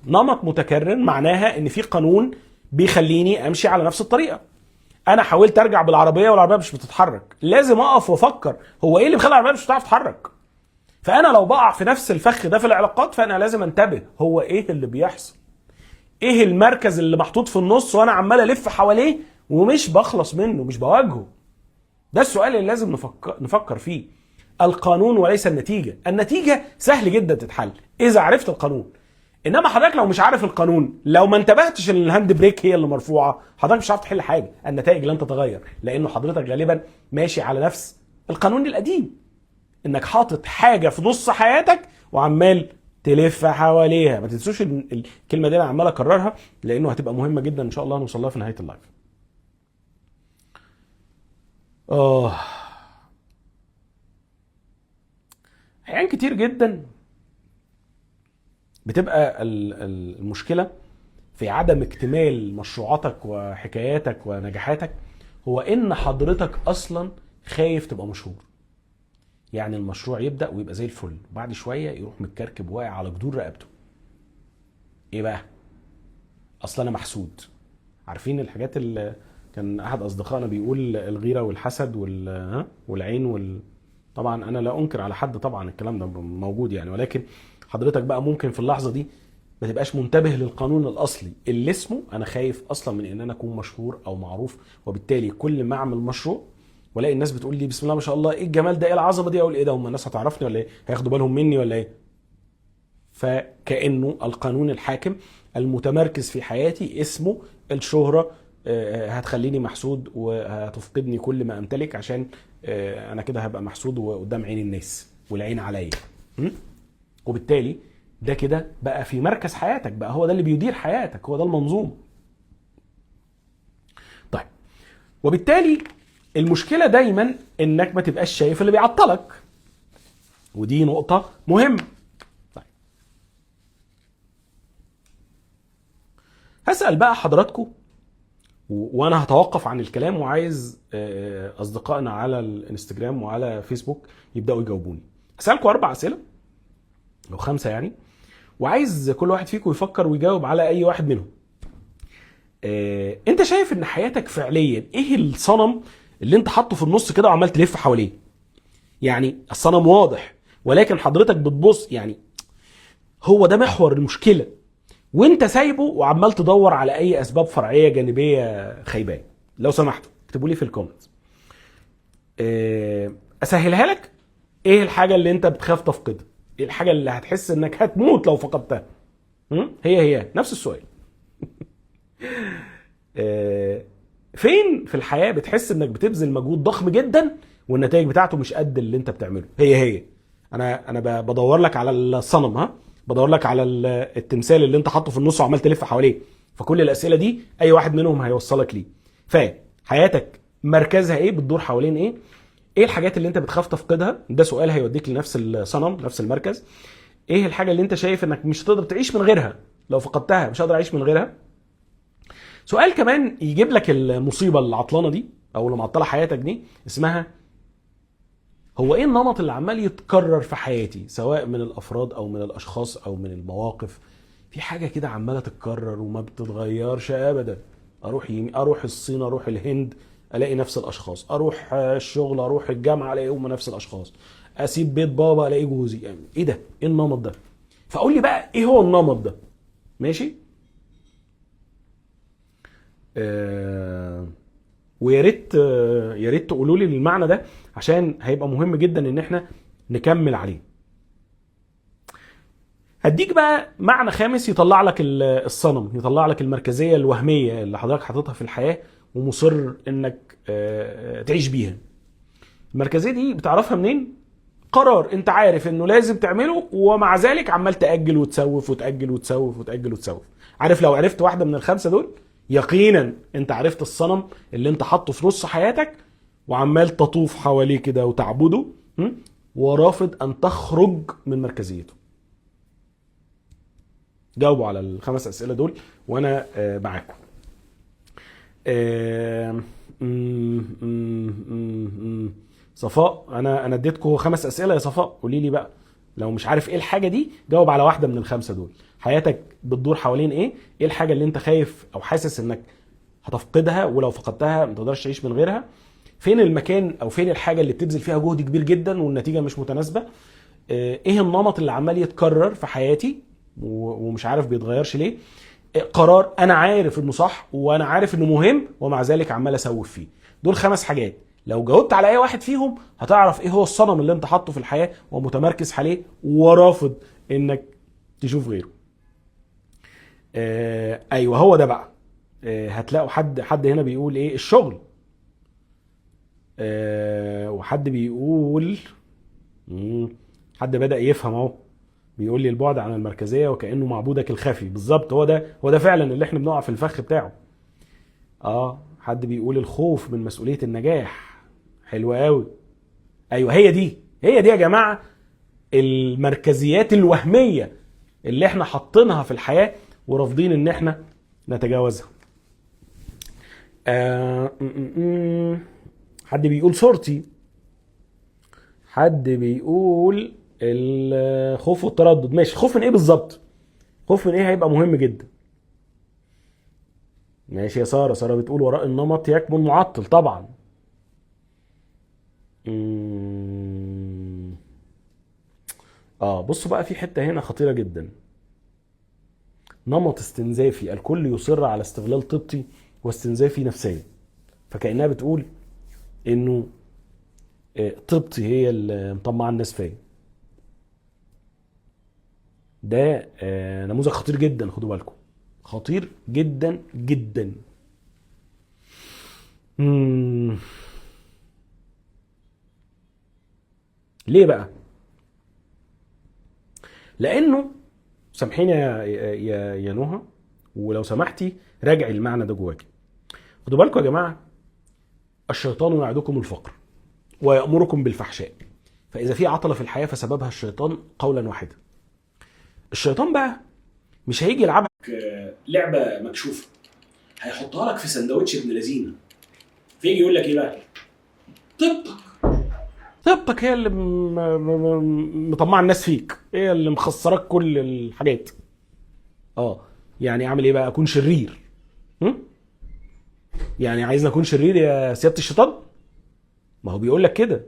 Speaker 1: نمط متكرر، معناها ان في قانون بيخليني امشي على نفس الطريقه. انا حاولت ارجع بالعربيه والعربيه مش بتتحرك، لازم اقف وافكر هو ايه اللي بيخلي العربيه مش بتعرف تتحرك. فانا لو بقع في نفس الفخ ده في العلاقات، فانا لازم انتبه هو ايه اللي بيحصل، ايه المركز اللي محطوط في النص وانا عمال الف حواليه ومش بخلص منه، مش بواجهه. ده السؤال اللي لازم نفكر فيه. القانون وليس النتيجه. النتيجه سهل جدا تتحل اذا عرفت القانون، انما حضرتك لو مش عارف القانون، لو ما انتبهتش ان الهاند بريك هي اللي مرفوعه، حضرتك مش هتعرف تحل حاجه. النتائج لن تتغير، لانه حضرتك غالبا ماشي على نفس القانون القديم، انك حاطط حاجه في نص حياتك وعمال تلف حواليها. ما تنسوش الكلمه دي انا عمال اكررها لانه هتبقى مهمه جدا ان شاء الله نوصل لها في نهايه اللايف. احيان كتير جدا بتبقى المشكله في عدم اكتمال مشروعاتك وحكاياتك ونجاحاتك، هو ان حضرتك اصلا خايف تبقى مشهور. يعني المشروع يبدا ويبقى زي الفل، وبعد شويه يروح متكركب واقع على جدور رقبته. ايه بقى؟ اصلا انا محسود. عارفين الحاجات اللي كان احد اصدقائنا بيقول الغيره والحسد والعين طبعا انا لا انكر على حد، طبعا الكلام ده موجود يعني، ولكن حضرتك بقى ممكن في اللحظه دي ما تبقاش منتبه للقانون الاصلي اللي اسمه انا خايف اصلا من ان انا اكون مشهور او معروف، وبالتالي كل ما اعمل مشروع والاقي الناس بتقول لي بسم الله ما شاء الله ايه الجمال ده، ايه العظمه دي، اقول ايه ده، هم الناس هتعرفني ولا ايه، هياخدوا بالهم مني ولا ايه؟ فكأنه القانون الحاكم المتمركز في حياتي اسمه الشهرة هتخليني محسود وهتفقدني كل ما امتلك، عشان انا كده هبقى محسود وقدام عين الناس والعين عليا. وبالتالي ده كده بقى في مركز حياتك، بقى هو ده اللي بيدير حياتك، هو ده المنظوم. طيب وبالتالي المشكلة دايما انك ما تبقاش شايف اللي بيعطلك، ودي نقطة مهمة. طيب هسأل بقى حضراتكم، وانا هتوقف عن الكلام وعايز اصدقائنا على الانستجرام وعلى فيسبوك يبداوا يجاوبوني. هسألكم 4 اسئله او 5 يعني، وعايز كل واحد فيكم يفكر ويجاوب على اي واحد منهم. انت شايف ان حياتك فعليا ايه الصنم اللي انت حاطه في النص كده وعمال تلف حواليه؟ يعني الصنم واضح ولكن حضرتك بتبص، يعني هو ده محور المشكله وانت سايبه وعمال تدور على اي اسباب فرعيه جانبيه خيبان. لو سمحتوا اكتبوا لي في الكومنت اسهلها لك، ايه الحاجه اللي انت بتخاف تفقدها؟ ايه الحاجه اللي هتحس انك هتموت لو فقدتها؟ هي نفس السؤال. فين في الحياه بتحس انك بتبذل مجهود ضخم جدا والنتائج بتاعته مش قد اللي انت بتعمله؟ هي انا بدور لك على الصنم، بدور لك على التمثال اللي انت حاطه في النص وعمال تلف حواليه. فكل الاسئله دي اي واحد منهم هيوصلك ليه. فحياتك مركزها ايه؟ بتدور حوالين ايه؟ ايه الحاجات اللي انت بتخاف تفقدها؟ ده سؤال هيوديك لنفس الصنم، نفس المركز. ايه الحاجه اللي انت شايف انك مش هتقدر تعيش من غيرها؟ لو فقدتها مش هقدر اعيش من غيرها. سؤال كمان يجيب لك المصيبه العطلانه دي او اللي معطله حياتك دي، اسمها هو ايه النمط اللي عمال يتكرر في حياتي، سواء من الافراد او من الاشخاص او من المواقف. في حاجه كده عماله تتكرر وما بتتغيرش ابدا. اروح يمين، اروح الصين، اروح الهند، الاقي نفس الاشخاص. اروح الشغل، اروح الجامعه، الاقي هم نفس الاشخاص. اسيب بيت بابا الاقي جوزي. يعني ايه ده؟ ايه النمط ده؟ فقول لي بقى ايه هو النمط ده. ماشي. ويا ريت يا ريت تقولوا لي المعنى ده، عشان هيبقى مهم جدا ان احنا نكمل عليه. هديك بقى معنى خامس يطلع لك الصنم، يطلع لك المركزيه الوهميه اللي حضرتك حاططها في الحياه ومصر انك تعيش بيها. المركزيه دي بتعرفها منين؟ قرار انت عارف انه لازم تعمله ومع ذلك عمال تاجل وتسوف وتاجل وتسوف وتاجل وتسوف. عارف لو عرفت واحده من الخمسه دول يقينا انت عرفت الصنم اللي انت حاطه في نص حياتك وعمال تطوف حواليه كده وتعبده ورافض ان تخرج من مركزيته. جاوبوا على الخمس اسئله دول وانا معاكم. صفاء، انا اديتكم 5 اسئله يا صفاء، قولي لي بقى لو مش عارف ايه الحاجه دي جاوب على واحده من الخمسه دول. حياتك بتدور حوالين ايه؟ ايه الحاجه اللي انت خايف او حاسس انك هتفقدها ولو فقدتها ما تقدرش تعيش من غيرها؟ فين المكان او فين الحاجه اللي بتبذل فيها جهد كبير جدا والنتيجه مش متناسبه؟ ايه النمط اللي عمال يتكرر في حياتي ومش عارف بيتغيرش ليه؟ قرار انا عارف انه صح وانا عارف انه مهم ومع ذلك عمال اسوف فيه. دول 5 حاجات، لو جاوبت على اي واحد فيهم هتعرف ايه هو الصنم اللي انت حاطه في الحياه ومتمركز عليه ورافض انك تشوف غيره. ايوه هو ده بقى. هتلاقوا حد هنا بيقول ايه؟ الشغل. وحد بيقول حد بدأ يفهم اهو، بيقول لي البعد عن المركزيه وكانه معبودك الخفي. بالظبط، هو ده فعلا اللي احنا بنقع في الفخ بتاعه. حد بيقول الخوف من مسؤوليه النجاح. حلو قوي. ايوه هي دي يا جماعه المركزيات الوهميه اللي احنا حاطينها في الحياه ورافضين ان احنا نتجاوزها. حد بيقول صورتي. حد بيقول الخوف والتردد. ماشي، خوف من ايه بالظبط؟ خوف من ايه هيبقى مهم جدا. ماشي يا ساره بتقول وراء النمط يكمن معطل. طبعا. بصوا بقى، في حته هنا خطيره جدا. نمط استنزافي، الكل يصر على استغلال طبطي واستنزافي نفسيا. فكأنها بتقول انه طبطي هي اللي مطمعه الناس فيا. ده نموذج خطير جدا، خدوا بالكم، خطير جدا جدا. ليه بقى؟ لانه سامحيني يا نهى، ولو سمحتي راجعي المعنى ده جواكي. خدوا بالكم يا جماعه، الشيطان يعدكم الفقر ويأمركم بالفحشاء، فاذا في عطله في الحياه فسببها الشيطان قولا واحدا. الشيطان بقى مش هيجي يلعبك لعبه مكشوفه، هيحطها لك في سندوتش ابن لذينه. فيجي يقول لك ايه بقى؟ طبك هي اللي مطمع الناس فيك، هي اللي مخسرك كل الحاجات. يعني اعمل ايه بقى؟ اكون شرير؟ يعني عايزني اكون شرير يا سياده الشيطان؟ ما هو بيقول لك كده،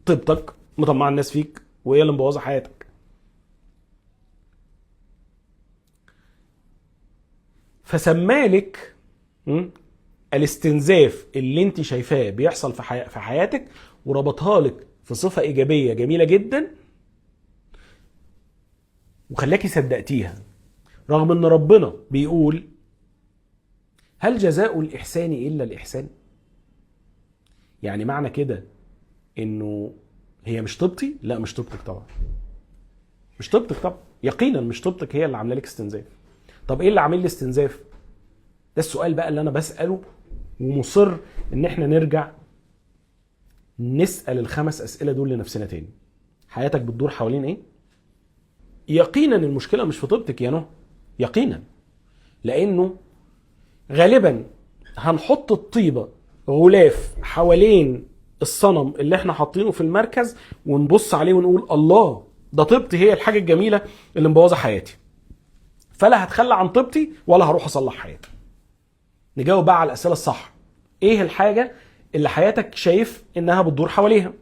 Speaker 1: طبتك مطمع الناس فيك وهي اللي مبوظه حياتك. فسمالك الاستنزاف اللي انت شايفاه بيحصل في حياتك وربطها لك في صفة إيجابية جميلة جدا وخلاكي صدقتيها، رغم ان ربنا بيقول هل جزاء الإحسان إلا الإحسان؟ يعني معنى كده انه هي مش طيبتي؟ لا مش طيبتك طبعا، مش طيبتك طبعا، يقينا مش طيبتك هي اللي عامله لك استنزاف. طب ايه اللي عامل لي استنزاف؟ ده السؤال بقى اللي انا بسأله، ومصر ان احنا نرجع نسأل الخمس أسئلة دول لنفسنا تاني. حياتك بتدور حوالين ايه؟ يقينا المشكلة مش في طيبتك يا نو، يقينا، لانه غالبا هنحط الطيبة غلاف حوالين الصنم اللي احنا حاطينه في المركز، ونبص عليه ونقول الله ده طيبتي هي الحاجة الجميلة اللي مبوظة حياتي، فلا هتخلى عن طيبتي ولا هروح اصلح حياتي. نجاوب بقى على الأسئلة الصح. ايه الحاجة اللي حياتك شايف انها بتدور حواليها؟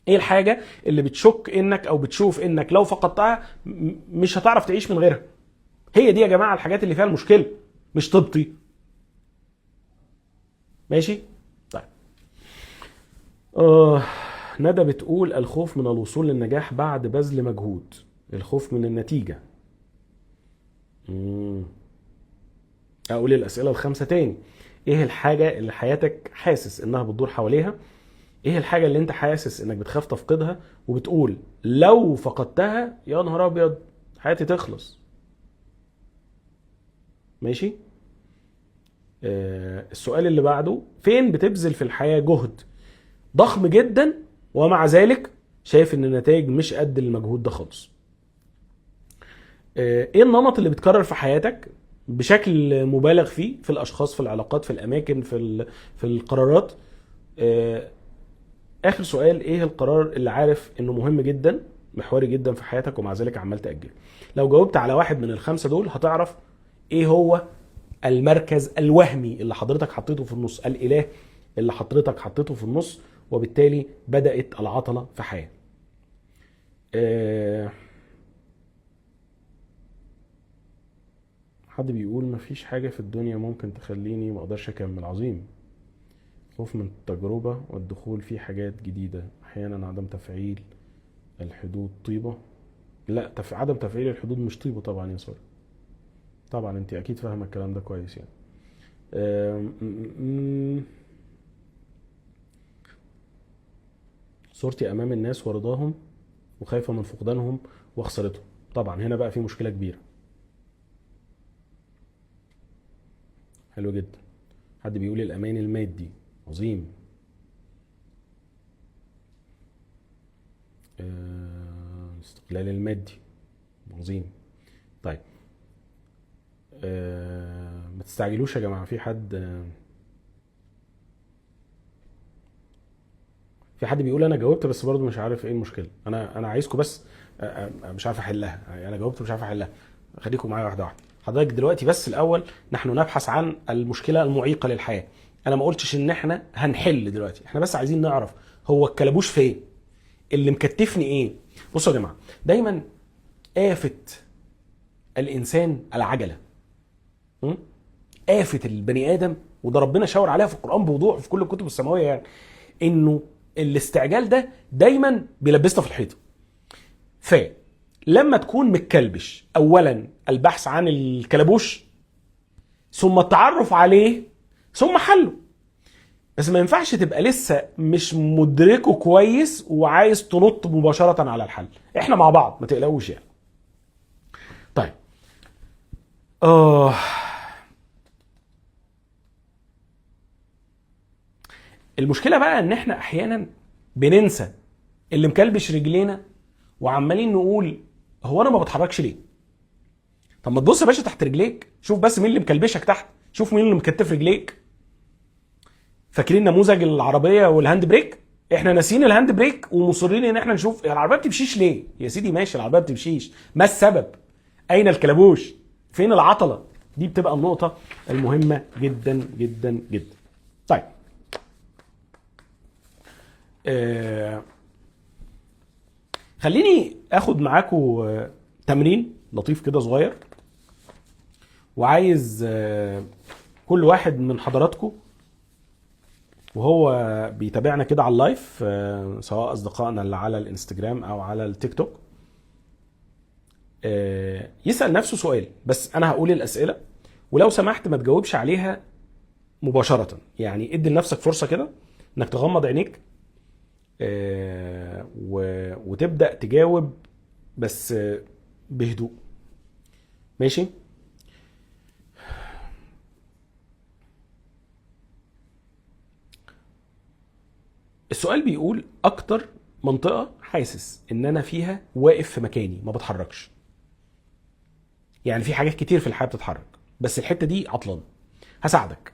Speaker 1: ايه الحاجة اللي بتشك انك او بتشوف انك لو فقدتها مش هتعرف تعيش من غيرها؟ هي دي يا جماعة الحاجات اللي فيها المشكلة، مش طيبتي. ماشي؟ طيب. ندى بتقول الخوف من الوصول للنجاح بعد بذل مجهود، الخوف من النتيجة. اقول الأسئلة الخمسة تاني. ايه الحاجة اللي حياتك حاسس انها بتدور حواليها؟ ايه الحاجة اللي انت حاسس انك بتخاف تفقدها وبتقول لو فقدتها يا نهار ابيض حياتي تخلص؟ ماشي. السؤال اللي بعده، فين بتبذل في الحياة جهد ضخم جدا ومع ذلك شايف ان النتائج مش قد المجهود ده خالص؟ ايه النمط اللي بتكرر في حياتك بشكل مبالغ فيه، في الاشخاص، في العلاقات، في الاماكن، في القرارات؟ اخر سؤال، ايه القرار اللي عارف انه مهم جدا، محوري جدا في حياتك ومع ذلك عمال تأجله؟ لو جاوبت على واحد من الخمسة دول هتعرف ايه هو المركز الوهمي اللي حضرتك حطيته في النص، الاله اللي حضرتك حطيته في النص، وبالتالي بدأت العطلة في حياتك. حد بيقول مفيش حاجة في الدنيا ممكن تخليني ما اقدرش اكمل. عظيم. خوف من التجربة والدخول في حاجات جديدة، احيانا عدم تفعيل الحدود طيبة. لا، عدم تفعيل الحدود مش طيبة طبعا يا سارة، طبعا انت اكيد فاهمة الكلام ده كويس يعني. صورتي امام الناس ورضاهم وخايفة من فقدانهم وخسارتهم. طبعا هنا بقى في مشكلة كبيرة. حلو جدا. حد بيقول الامان المادي. عظيم. الاستقلال المادي. عظيم. طيب. ما تستعجلوش يا جماعة. في حد بيقول انا جاوبت بس برضو مش عارف ايه المشكلة. انا عايزكم بس مش عارف احلها. انا جاوبت مش عارف احلها. خليكم معايا واحدة واحدة. حضرتك دلوقتي بس الاول نحن نبحث عن المشكلة المعيقة للحياة. انا ما قلتش ان احنا هنحل دلوقتي، احنا بس عايزين نعرف هو الكلبوش فين، اللي مكتفني ايه. بصوا يا جماعة، دايما آفة الانسان العجلة. آفة البني ادم، وده ربنا شاور عليها في القرآن بوضوح في كل الكتب السماوية، يعني انه الاستعجال ده دايما بيلبسنا في الحيطة. فلما تكون متكلبش، اولا البحث عن الكلبوش، ثم التعرف عليه، ثم حله. بس ما ينفعش تبقى لسه مش مدركه كويس وعايز تنط مباشرة على الحل. احنا مع بعض ما تقلقوش يعني. طيب. المشكلة بقى ان احنا احيانا بننسى اللي مكلبش رجلينا وعمالين نقول هو انا ما بتحركش ليه؟ طب ما تبص يا باشا تحت رجليك، شوف بس مين اللي مكلبشك تحت، شوف مين اللي مكتف رجليك. فاكرين نموذج العربية والهاند بريك؟ احنا ناسيين الهاند بريك ومصرين ان احنا نشوف العربية بتمشيش ليه. يا سيدي ماشي، العربية بتمشيش، ما السبب؟ اين الكلبوش؟ فين العطلة؟ دي بتبقى النقطة المهمة جدا جدا جدا. طيب. خليني اخد معاكم تمرين لطيف كده صغير، وعايز كل واحد من حضراتكم وهو بيتابعنا كده على اللايف، سواء اصدقائنا اللي على الانستجرام او على التيك توك، يسأل نفسه سؤال. بس انا هقول الاسئلة، ولو سمحت ما تجاوبش عليها مباشرة. يعني ادي لنفسك فرصة كده انك تغمض عينيك وتبدأ تجاوب، بس بهدوء. ماشي؟ السؤال بيقول اكتر منطقة حاسس ان انا فيها واقف في مكاني ما بتحركش. يعني في حاجات كتير في الحياة بتتحرك، بس الحتة دي عطلان. هساعدك.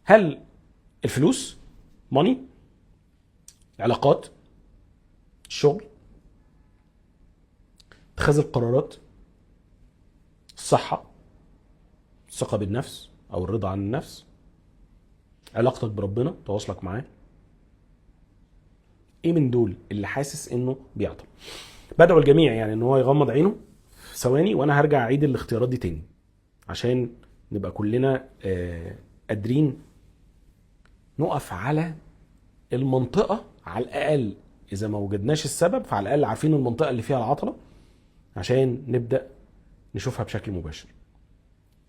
Speaker 1: هل الفلوس، ماني، علاقات، الشغل، اتخاذ القرارات، الصحة، الثقة بالنفس او الرضا عن النفس، علاقتك بربنا، تواصلك معاه؟ ايه من دول اللي حاسس انه بيعطل؟ بدعو الجميع يعني ان هو يغمض عينه ثواني، وانا هرجع اعيد الاختيارات دي تاني عشان نبقى كلنا قادرين نقف على المنطقة على الاقل. اذا ما وجدناش السبب فعلى الاقل عارفين المنطقة اللي فيها العطلة عشان نبدأ نشوفها بشكل مباشر.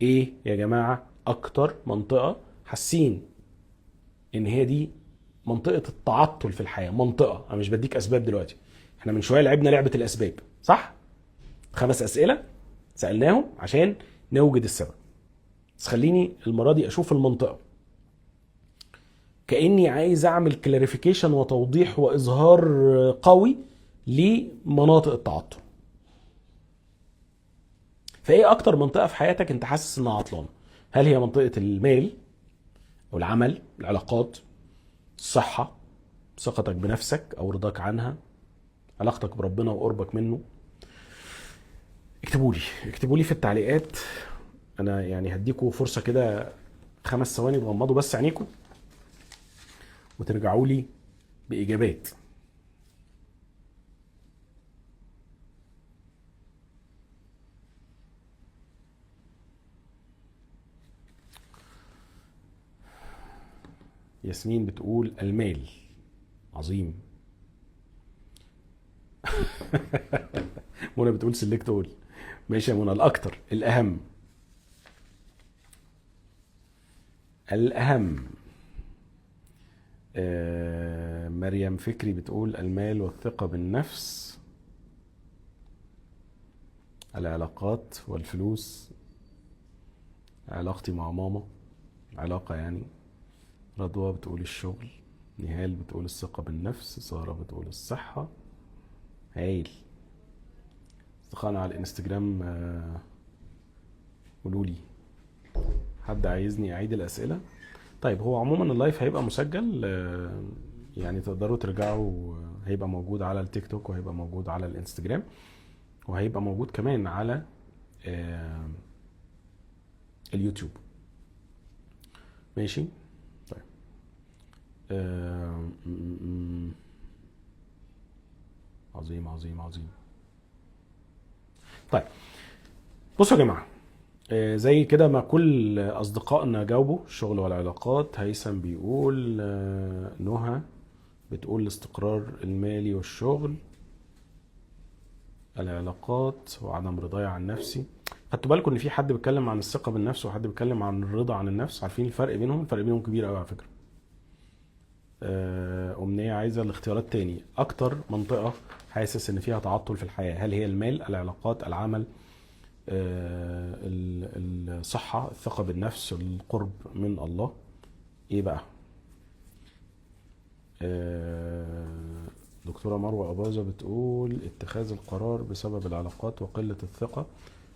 Speaker 1: ايه يا جماعة اكتر منطقة حاسين ان هي دي منطقة التعطل في الحياة؟ منطقة، انا مش بديك اسباب دلوقتي، احنا من شوية لعبنا لعبة الاسباب، صح؟ 5 اسئلة سألناهم عشان نوجد السبب. بس خليني المرة دي اشوف المنطقة، كأني عايز اعمل كلاريفيكيشن وتوضيح واظهار قوي لمناطق التعطل. فايه اكتر منطقة في حياتك انت حاسس انها عطلانة؟ هل هي منطقة المال او العمل، العلاقات، الصحة، ثقتك بنفسك او رضاك عنها، علاقتك بربنا وقربك منه؟ اكتبوا لي في التعليقات. انا يعني هديكوا فرصة كده 5 ثواني تغمضوا بس عينيكم وترجعوا لي باجابات. ياسمين بتقول المال. عظيم. منى بتقول سلكت اول. ماشي يا منى، الاكتر، الاهم. مريم فكري بتقول المال والثقة بالنفس، العلاقات والفلوس، علاقتي مع ماما، علاقة يعني. رضوى بتقول الشغل، نهال بتقول الثقة بالنفس، سارة بتقول الصحة. هايل. اصدقائنا على الانستجرام قولوا لي حد عايزني اعيد الاسئله. طيب هو عموما اللايف هيبقى مسجل، يعني تقدروا ترجعوا، هيبقى موجود على التيك توك وهيبقى موجود على الانستجرام وهيبقى موجود كمان على اليوتيوب. ماشي. طيب عظيم عظيم عظيم. طيب بصوا يا جماعه، زي كده ما كل اصدقائنا جاوبوا الشغل والعلاقات. هيثم بيقول، نهى بتقول الاستقرار المالي والشغل، العلاقات وعدم رضاي عن نفسي. خدتوا بالكم ان في حد بيتكلم عن الثقه بالنفس وحد بيتكلم عن الرضا عن النفس؟ عارفين الفرق بينهم؟ الفرق بينهم كبير قوي على فكره. امنيه عايزه الاختيارات تاني. اكتر منطقه حاسس ان فيها تعطل في الحياه، هل هي المال، العلاقات، العمل، الصحة، الثقة بالنفس، القرب من الله؟ ايه بقى؟ دكتورة مروة أباظة بتقول اتخاذ القرار بسبب العلاقات وقلة الثقة،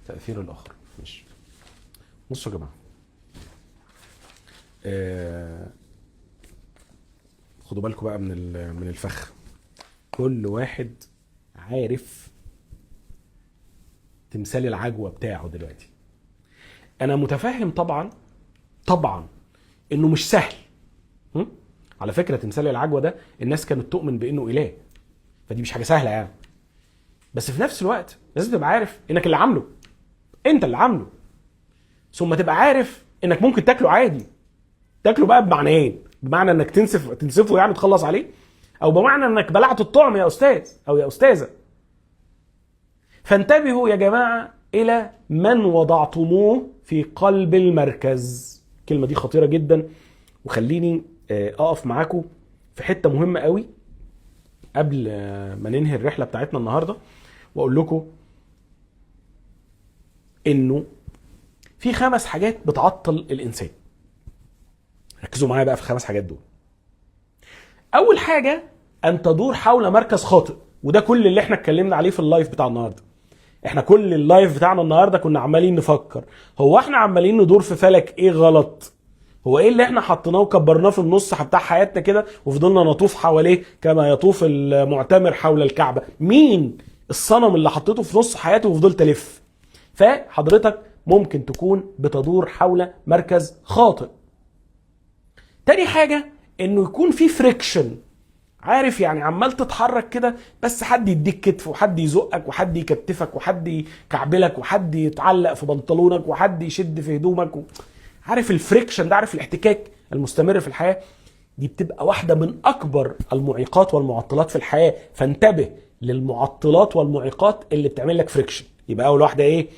Speaker 1: تأثير الآخر. ماشي. بصوا يا جماعة، خدوا بالكم بقى من الفخ. كل واحد عارف تمثال العجوة بتاعه دلوقتي. انا متفهم طبعا انه مش سهل. على فكرة تمثال العجوة ده الناس كانت تؤمن بانه اله، فدي مش حاجة سهلة يعني. بس في نفس الوقت لازم تبقى عارف انك اللي عامله، انت اللي عامله. ثم تبقى عارف انك ممكن تاكله عادي. تاكله بقى بمعنيين، بمعنى انك تنسفه يعني تخلص عليه، او بمعنى انك بلعت الطعم يا استاذ او يا استاذه. فانتبهوا يا جماعه الى من وضعتموه في قلب المركز. الكلمه دي خطيره جدا، وخليني اقف معاكم في حته مهمه قوي قبل ما ننهي الرحله بتاعتنا النهارده، واقول لكم انه في 5 حاجات بتعطل الانسان. ركزوا معايا بقى في ال5 حاجات دول. اول حاجه ان تدور حول مركز خاطئ، وده كل اللي احنا اتكلمنا عليه في اللايف بتاع النهارده. احنا كل اللايف بتاعنا النهارده كنا عمالين نفكر هو احنا عمالين ندور في فلك ايه غلط، هو ايه اللي احنا حطيناه وكبرناه في النص بتاع حياتنا كده وفضلنا نطوف حواليه كما يطوف المعتمر حول الكعبه. مين الصنم اللي حطيته في نص حياته وفضلت الف؟ فحضرتك ممكن تكون بتدور حول مركز خاطئ. تاني حاجه انه يكون في فريكشن، عارف يعني عمال تتحرك كده بس حد يديك كتف وحد يزقك وحد يكتفك وحد يكعبلك وحد يتعلق في بنطلونك وحد يشد في هدومك عارف الفريكشن ده، عارف الاحتكاك المستمر في الحياة. دي بتبقى واحدة من أكبر المعيقات والمعطلات في الحياة. فانتبه للمعطلات والمعيقات اللي بتعمل لك فريكشن. يبقى أول واحدة إيه؟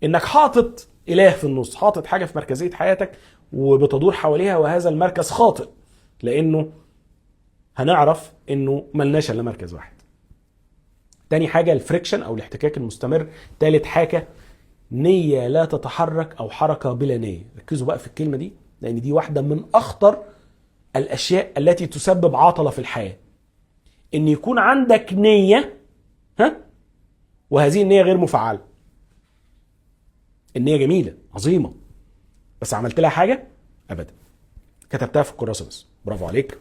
Speaker 1: إنك حاطط إله في النص، حاطط حاجة في مركزية حياتك وبتدور حواليها، وهذا المركز خاطئ، لأنه هنعرف إنه ملناش إلا مركز واحد. تاني حاجة الفريكشن أو الاحتكاك المستمر. تالت حاجة نية لا تتحرك أو حركة بلا نية. ركزوا بقى في الكلمة دي، لأن دي واحدة من أخطر الأشياء التي تسبب عطلة في الحياة. إن يكون عندك نية وهذه النية غير مفعلة. النية جميلة عظيمة، بس عملت لها حاجة؟ أبدا، كتبتها في الكراسة بس. برافو عليك.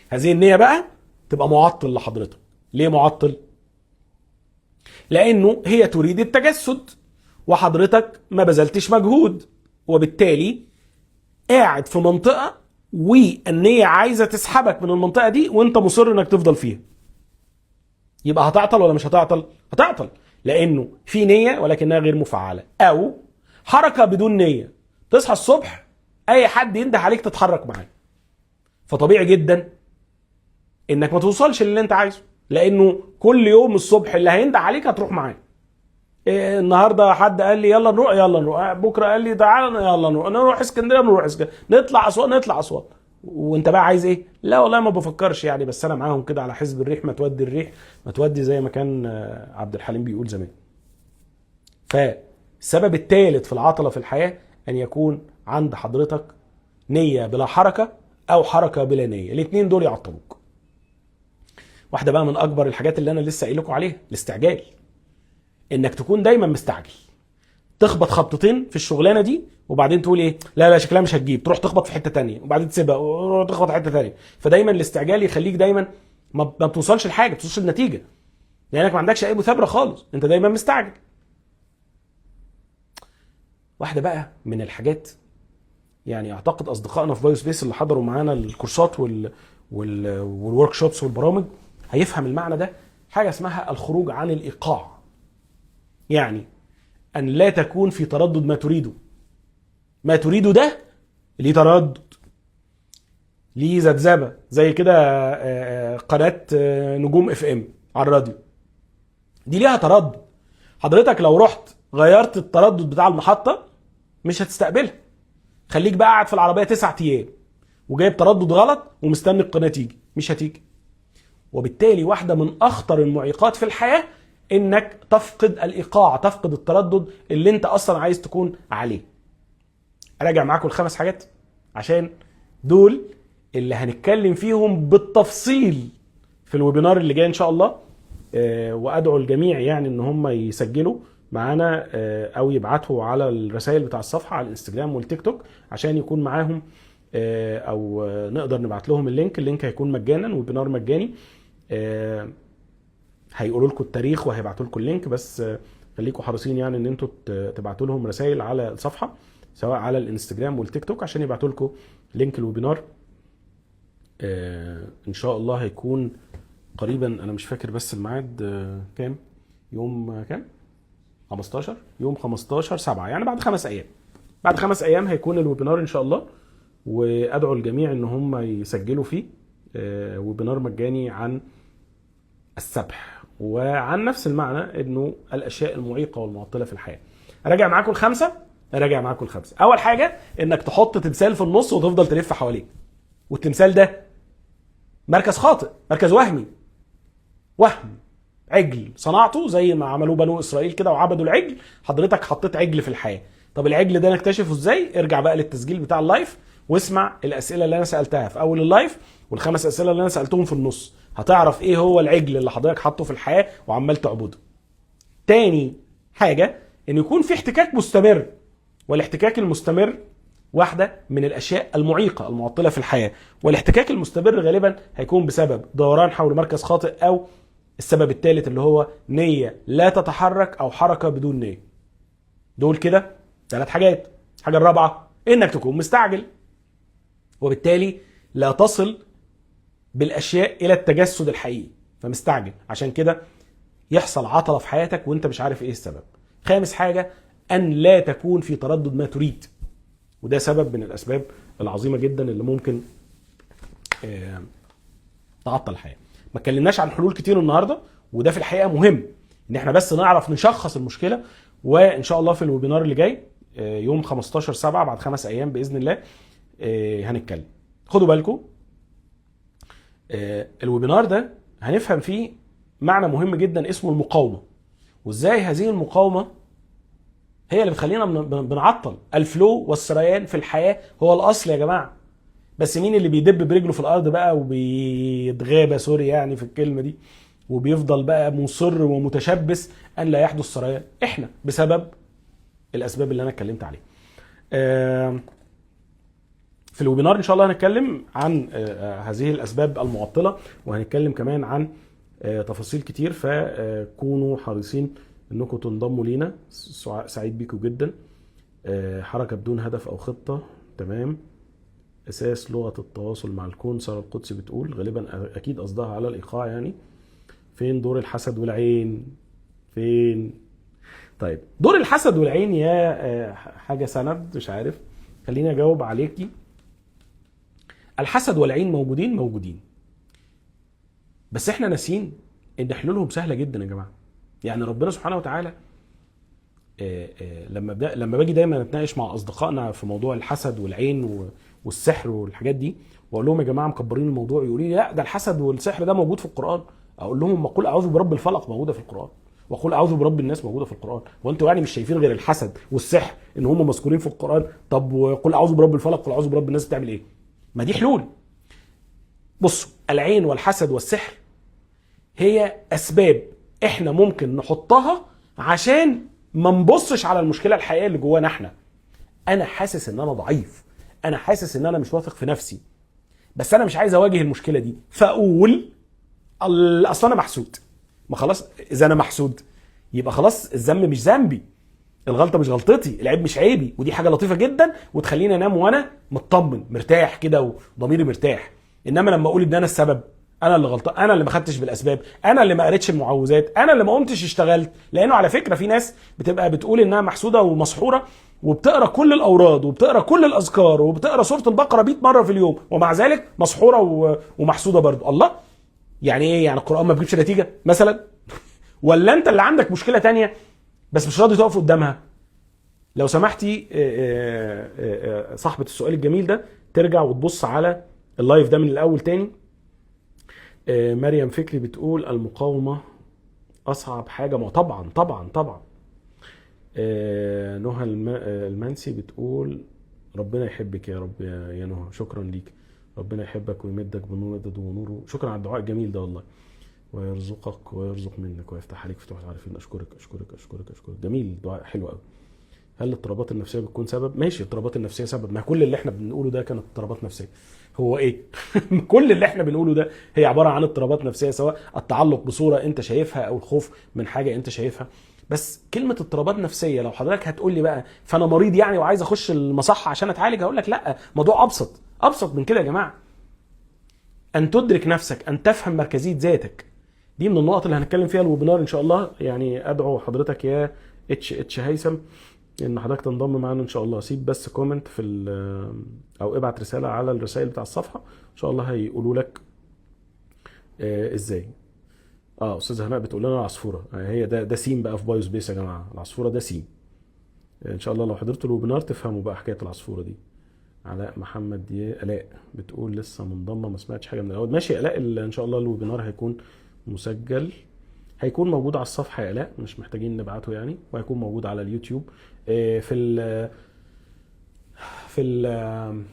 Speaker 1: هذه النية بقى تبقى معطل لحضرتك. ليه معطل؟ لأنه هي تريد التجسد وحضرتك ما بذلتش مجهود، وبالتالي قاعد في منطقة والنية عايزة تسحبك من المنطقة دي وانت مصر انك تفضل فيها. يبقى هتعطل ولا مش هتعطل؟ هتعطل، لانه في نية ولكنها غير مفعلة. او حركة بدون نية، تصحى الصبح اي حد ينده عليك تتحرك معاه، فطبيعي جدا انك ما توصلش للي انت عايزه، لانه كل يوم الصبح اللي هينده عليك هتروح معاه. النهارده حد قال لي يلا نروح، يلا نروح. بكره قال لي تعالى يلا نروح اسكندريه، نروح اسكندريه. نطلع اسوان، نطلع اسوان. وانت بقى عايز ايه؟ لا والله ما بفكرش يعني، بس انا معاهم كده على حزب الريح، ما تودي الريح ما تودي، زي ما كان عبد الحليم بيقول زمان. فالسبب الثالث في العطله في الحياه ان يكون عند حضرتك نيه بلا حركه او حركه بلا نيه. الاثنين دول يعطلوك. واحده بقى من اكبر الحاجات اللي انا لسه قايل لكم عليها، الاستعجال. انك تكون دايما مستعجل، تخبط خبطتين في الشغلانه دي وبعدين تقول ايه، لا لا شكلها مش هتجيب، تروح تخبط في حته تانية وبعدين تسيبها وتخبط في حته تانية. فدايما الاستعجال يخليك دايما ما بتوصلش لحاجه، ما بتوصلش لنتيجه، لانك ما عندكش اي مثابره خالص، انت دايما مستعجل. واحده بقى من الحاجات، يعني اعتقد اصدقائنا في بايو سبيس اللي حضروا معانا الكورسات والورك شوبس والبرامج هيفهم المعنى ده. حاجه اسمها الخروج عن الايقاع، يعني أن لا تكون في تردد ما تريده. ما تريده ده ليه تردد، ليه ذبذبه، زي كده قناة نجوم اف ام على الراديو دي ليها تردد. حضرتك لو رحت غيرت التردد بتاع المحطة مش هتستقبلها. خليك بقى قاعد في العربية 9 أيام وجايب تردد غلط ومستني القناة تيجي، مش هتيجي. وبالتالي واحدة من أخطر المعيقات في الحياة انك تفقد الايقاع، تفقد التردد اللي انت اصلا عايز تكون عليه. اراجع معاكم ال5 حاجات عشان دول اللي هنتكلم فيهم بالتفصيل في الويبينار اللي جاي ان شاء الله. وادعو الجميع يعني ان هم يسجلوا معانا او يبعتوا على الرسائل بتاع الصفحة على الانستجرام والتيك توك عشان يكون معاهم، او نقدر نبعت لهم اللينك هيكون مجانا، ويبينار مجاني. هيقولوا لكم التاريخ وهيبعتوا لكم اللينك، بس خليكم حريصين يعني ان انتوا تبعتوا لهم رسائل على الصفحه سواء على الانستجرام والتيك توك عشان يبعتوا لكم لينك الويبينار. ان شاء الله هيكون قريبا، انا مش فاكر بس الميعاد كام، يوم كام، 15 يوم 15/7 يعني بعد 5 ايام. بعد 5 ايام هيكون الويبينار ان شاء الله، وادعو الجميع ان هم يسجلوا فيه ويبينار مجاني عن السبح، وعن نفس المعنى انه الاشياء المعيقه والمعطله في الحياه. اراجع معاكم الخمسه. اول حاجه انك تحط تمثال في النص وتفضل تلف حواليه، والتمثال ده مركز خاطئ، مركز وهم عجل صنعته زي ما عملوه بنو اسرائيل كده وعبدوا العجل. حضرتك حطيت عجل في الحياه. طب العجل ده نكتشفه ازاي؟ ارجع بقى للتسجيل بتاع اللايف واسمع الاسئله اللي انا سالتها في اول اللايف والخمس اسئله اللي انا سالتهم في النص، هتعرف ايه هو العجل اللي حضرتك حاطه في الحياه وعمال تعبده. تاني حاجه ان يكون في احتكاك مستمر، والاحتكاك المستمر واحده من الاشياء المعيقه المعطله في الحياه، والاحتكاك المستمر غالبا هيكون بسبب دوران حول مركز خاطئ، او السبب الثالث اللي هو نيه لا تتحرك او حركه بدون نيه. دول كده 3 حاجات. الحاجه الرابعه انك تكون مستعجل، وبالتالي لا تصل بالاشياء الى التجسد الحقيقي، فمستعجل عشان كده يحصل عطله في حياتك وانت مش عارف ايه السبب. خامس حاجه ان لا تكون في تردد ما تريد، وده سبب من الاسباب العظيمه جدا اللي ممكن تعطل الحياه. ما اتكلمناش عن حلول كتير النهارده، وده في الحقيقه مهم ان احنا بس نعرف نشخص المشكله. وان شاء الله في الويبينار اللي جاي يوم 15/7 بعد 5 ايام باذن الله هنتكلم. خدوا بالكم الويبينار ده هنفهم فيه معنى مهم جدا اسمه المقاومه، وازاي هذه المقاومه هي اللي بتخلينا بنعطل. الفلو والسريان في الحياه هو الاصل يا جماعه، بس مين اللي بيدب برجله في الارض بقى وبيتغابى سوري يعني في الكلمه دي، وبيفضل بقى مصر ومتشبث ان لا يحدث سريان؟ احنا، بسبب الاسباب اللي انا اتكلمت عليها. في الويبينار ان شاء الله هنتكلم عن هذه الاسباب المعطله، وهنتكلم كمان عن تفاصيل كتير، فكونوا حريصين انكم تنضموا لينا. سعيد بيكم جدا. حركه بدون هدف او خطه، تمام، اساس لغه التواصل مع الكون. سارة القدسي بتقول، غالبا اكيد قصدها على الايقاع يعني. فين دور الحسد والعين؟ فين؟ طيب دور الحسد والعين يا حاجه سند مش عارف، خليني اجاوب عليكي. الحسد والعين موجودين، بس احنا ناسين ان حلولهم سهله جدا يا جماعه. يعني ربنا سبحانه وتعالى لما باجي دايما اتناقش مع اصدقائنا في موضوع الحسد والعين والسحر والحاجات دي، واقول لهم يا جماعه مكبرين الموضوع، يقولوا لي لا ده الحسد والسحر ده موجود في القران. اقول لهم ما قل اعوذ برب الفلق موجوده في القران، وقل اعوذ برب الناس موجوده في القران. وانتوا يعني مش شايفين غير الحسد والسحر ان هم مذكورين في القران؟ طب وقل اعوذ برب الفلق وقل اعوذ برب الناس بتعمل ايه؟ ما دي حلول. بصوا، العين والحسد والسحر هي اسباب احنا ممكن نحطها عشان ما نبصش على المشكله الحقيقيه اللي جوانا احنا. انا حاسس ان انا ضعيف، انا حاسس ان انا مش واثق في نفسي، بس انا مش عايز اواجه المشكله دي، فاقول اصل انا محسود. ما خلاص، اذا انا محسود يبقى خلاص الذنب مش ذنبي، الغلطه مش غلطتي، العيب مش عيبي، ودي حاجه لطيفه جدا وتخليني انام وانا مطمن مرتاح كده وضميري مرتاح. انما لما اقول ان انا السبب، انا اللي غلطان، انا اللي ما خدتش بالاسباب، انا اللي ما قريتش المعوذات، انا اللي ما قمتش اشتغلت. لانه على فكره في ناس بتبقى بتقول انها محسوده ومسحوره وبتقرا كل الاوراد وبتقرا كل الاذكار وبتقرا سوره البقره 100 مره في اليوم، ومع ذلك مسحوره ومحسوده برضه. الله، يعني ايه؟ يعني القران ما بيجيبش نتيجه مثلا؟ ولا انت اللي عندك مشكله تانية بس مش راضي تقف قدامها؟ لو سمحتي صاحبه السؤال الجميل ده ترجع وتبص على اللايف ده من الاول تاني. مريم فكري بتقول المقاومه اصعب حاجه. ما طبعا طبعا طبعا. نهى المنسي بتقول ربنا يحبك يا رب يا نهى، شكرا ليك، ربنا يحبك ويمدك بنور ونوره. شكرا على الدعاء الجميل ده والله. ويرزقك ويرزق منك ويفتح عليك فتوح العارفين. اشكرك اشكرك اشكرك اشكرك. جميل الدعاء، حلو قوي. هل الاضطرابات النفسيه بتكون سبب؟ ماشي، الاضطرابات النفسيه سبب، ما كل اللي احنا بنقوله ده كانت اضطرابات نفسيه. هو ايه؟ كل اللي احنا بنقوله ده هي عباره عن اضطرابات نفسيه، سواء التعلق بصوره انت شايفها او الخوف من حاجه انت شايفها. بس كلمه اضطرابات نفسيه، لو حضرتك هتقول لي بقى فانا مريض يعني وعايز اخش المصحه عشان اتعالج، هقول لك لا، موضوع ابسط من كده يا جماعه. ان تدرك نفسك، ان تفهم مركزيه ذاتك، دي من النقط اللي هنتكلم فيها الويبينار ان شاء الله. يعني ادعو حضرتك يا اتش هيثم ان حضرتك تنضم معانا ان شاء الله. سيب بس كومنت في او ابعت رساله على الرسائل بتاع الصفحه، ان شاء الله هيقولوا لك ازاي. استاذه هناء بتقول لنا العصفوره، هي ده سيم بقى في بايو سبيس يا جماعه، العصفوره ده سيم. ان شاء الله لو حضرتوا الويبينار تفهموا بقى حكايه العصفوره دي. علاء محمد دي الاء بتقول لسه منضمه ما سمعتش حاجه من الاول. ماشي يا الاء، ان شاء الله الويبينار هيكون مسجل، هيكون موجود على الصفحه يا الاء، مش محتاجين نبعته يعني، وهيكون موجود على اليوتيوب. في ال في ال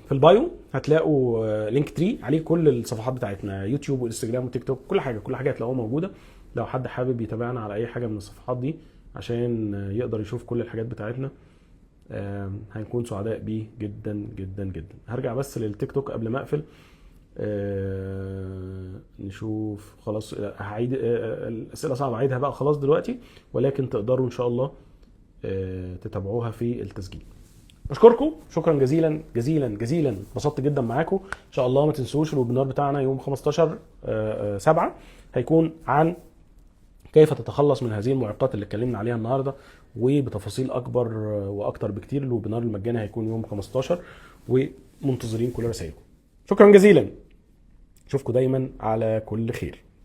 Speaker 1: في البايو هتلاقوا لينك تري عليه كل الصفحات بتاعتنا، يوتيوب وانستجرام وتيك توك، كل حاجه هتلاقوها موجوده. لو حد حابب يتابعنا على اي حاجه من الصفحات دي عشان يقدر يشوف كل الحاجات بتاعتنا، هنكون سعداء بيه جدا جدا جدا. هرجع بس للتيك توك قبل ما اقفل. نشوف خلاص، هعيد الاسئله صعبه اعيدها بقى خلاص دلوقتي، ولكن تقدروا ان شاء الله تتابعوها في التسجيل. اشكركم شكرا جزيلا جزيلا جزيلا، انبسطت جدا معاكم. ان شاء الله ما تنسوش الويبينار بتاعنا يوم 15/7 هيكون عن كيف تتخلص من هذه المعوقات اللي اتكلمنا عليها النهارده وبتفاصيل اكبر واكتر بكتير. الويبينار المجاني هيكون يوم 15 ومنتظرين كل رسائلكم. شكرا جزيلا، اشوفكم دايما على كل خير.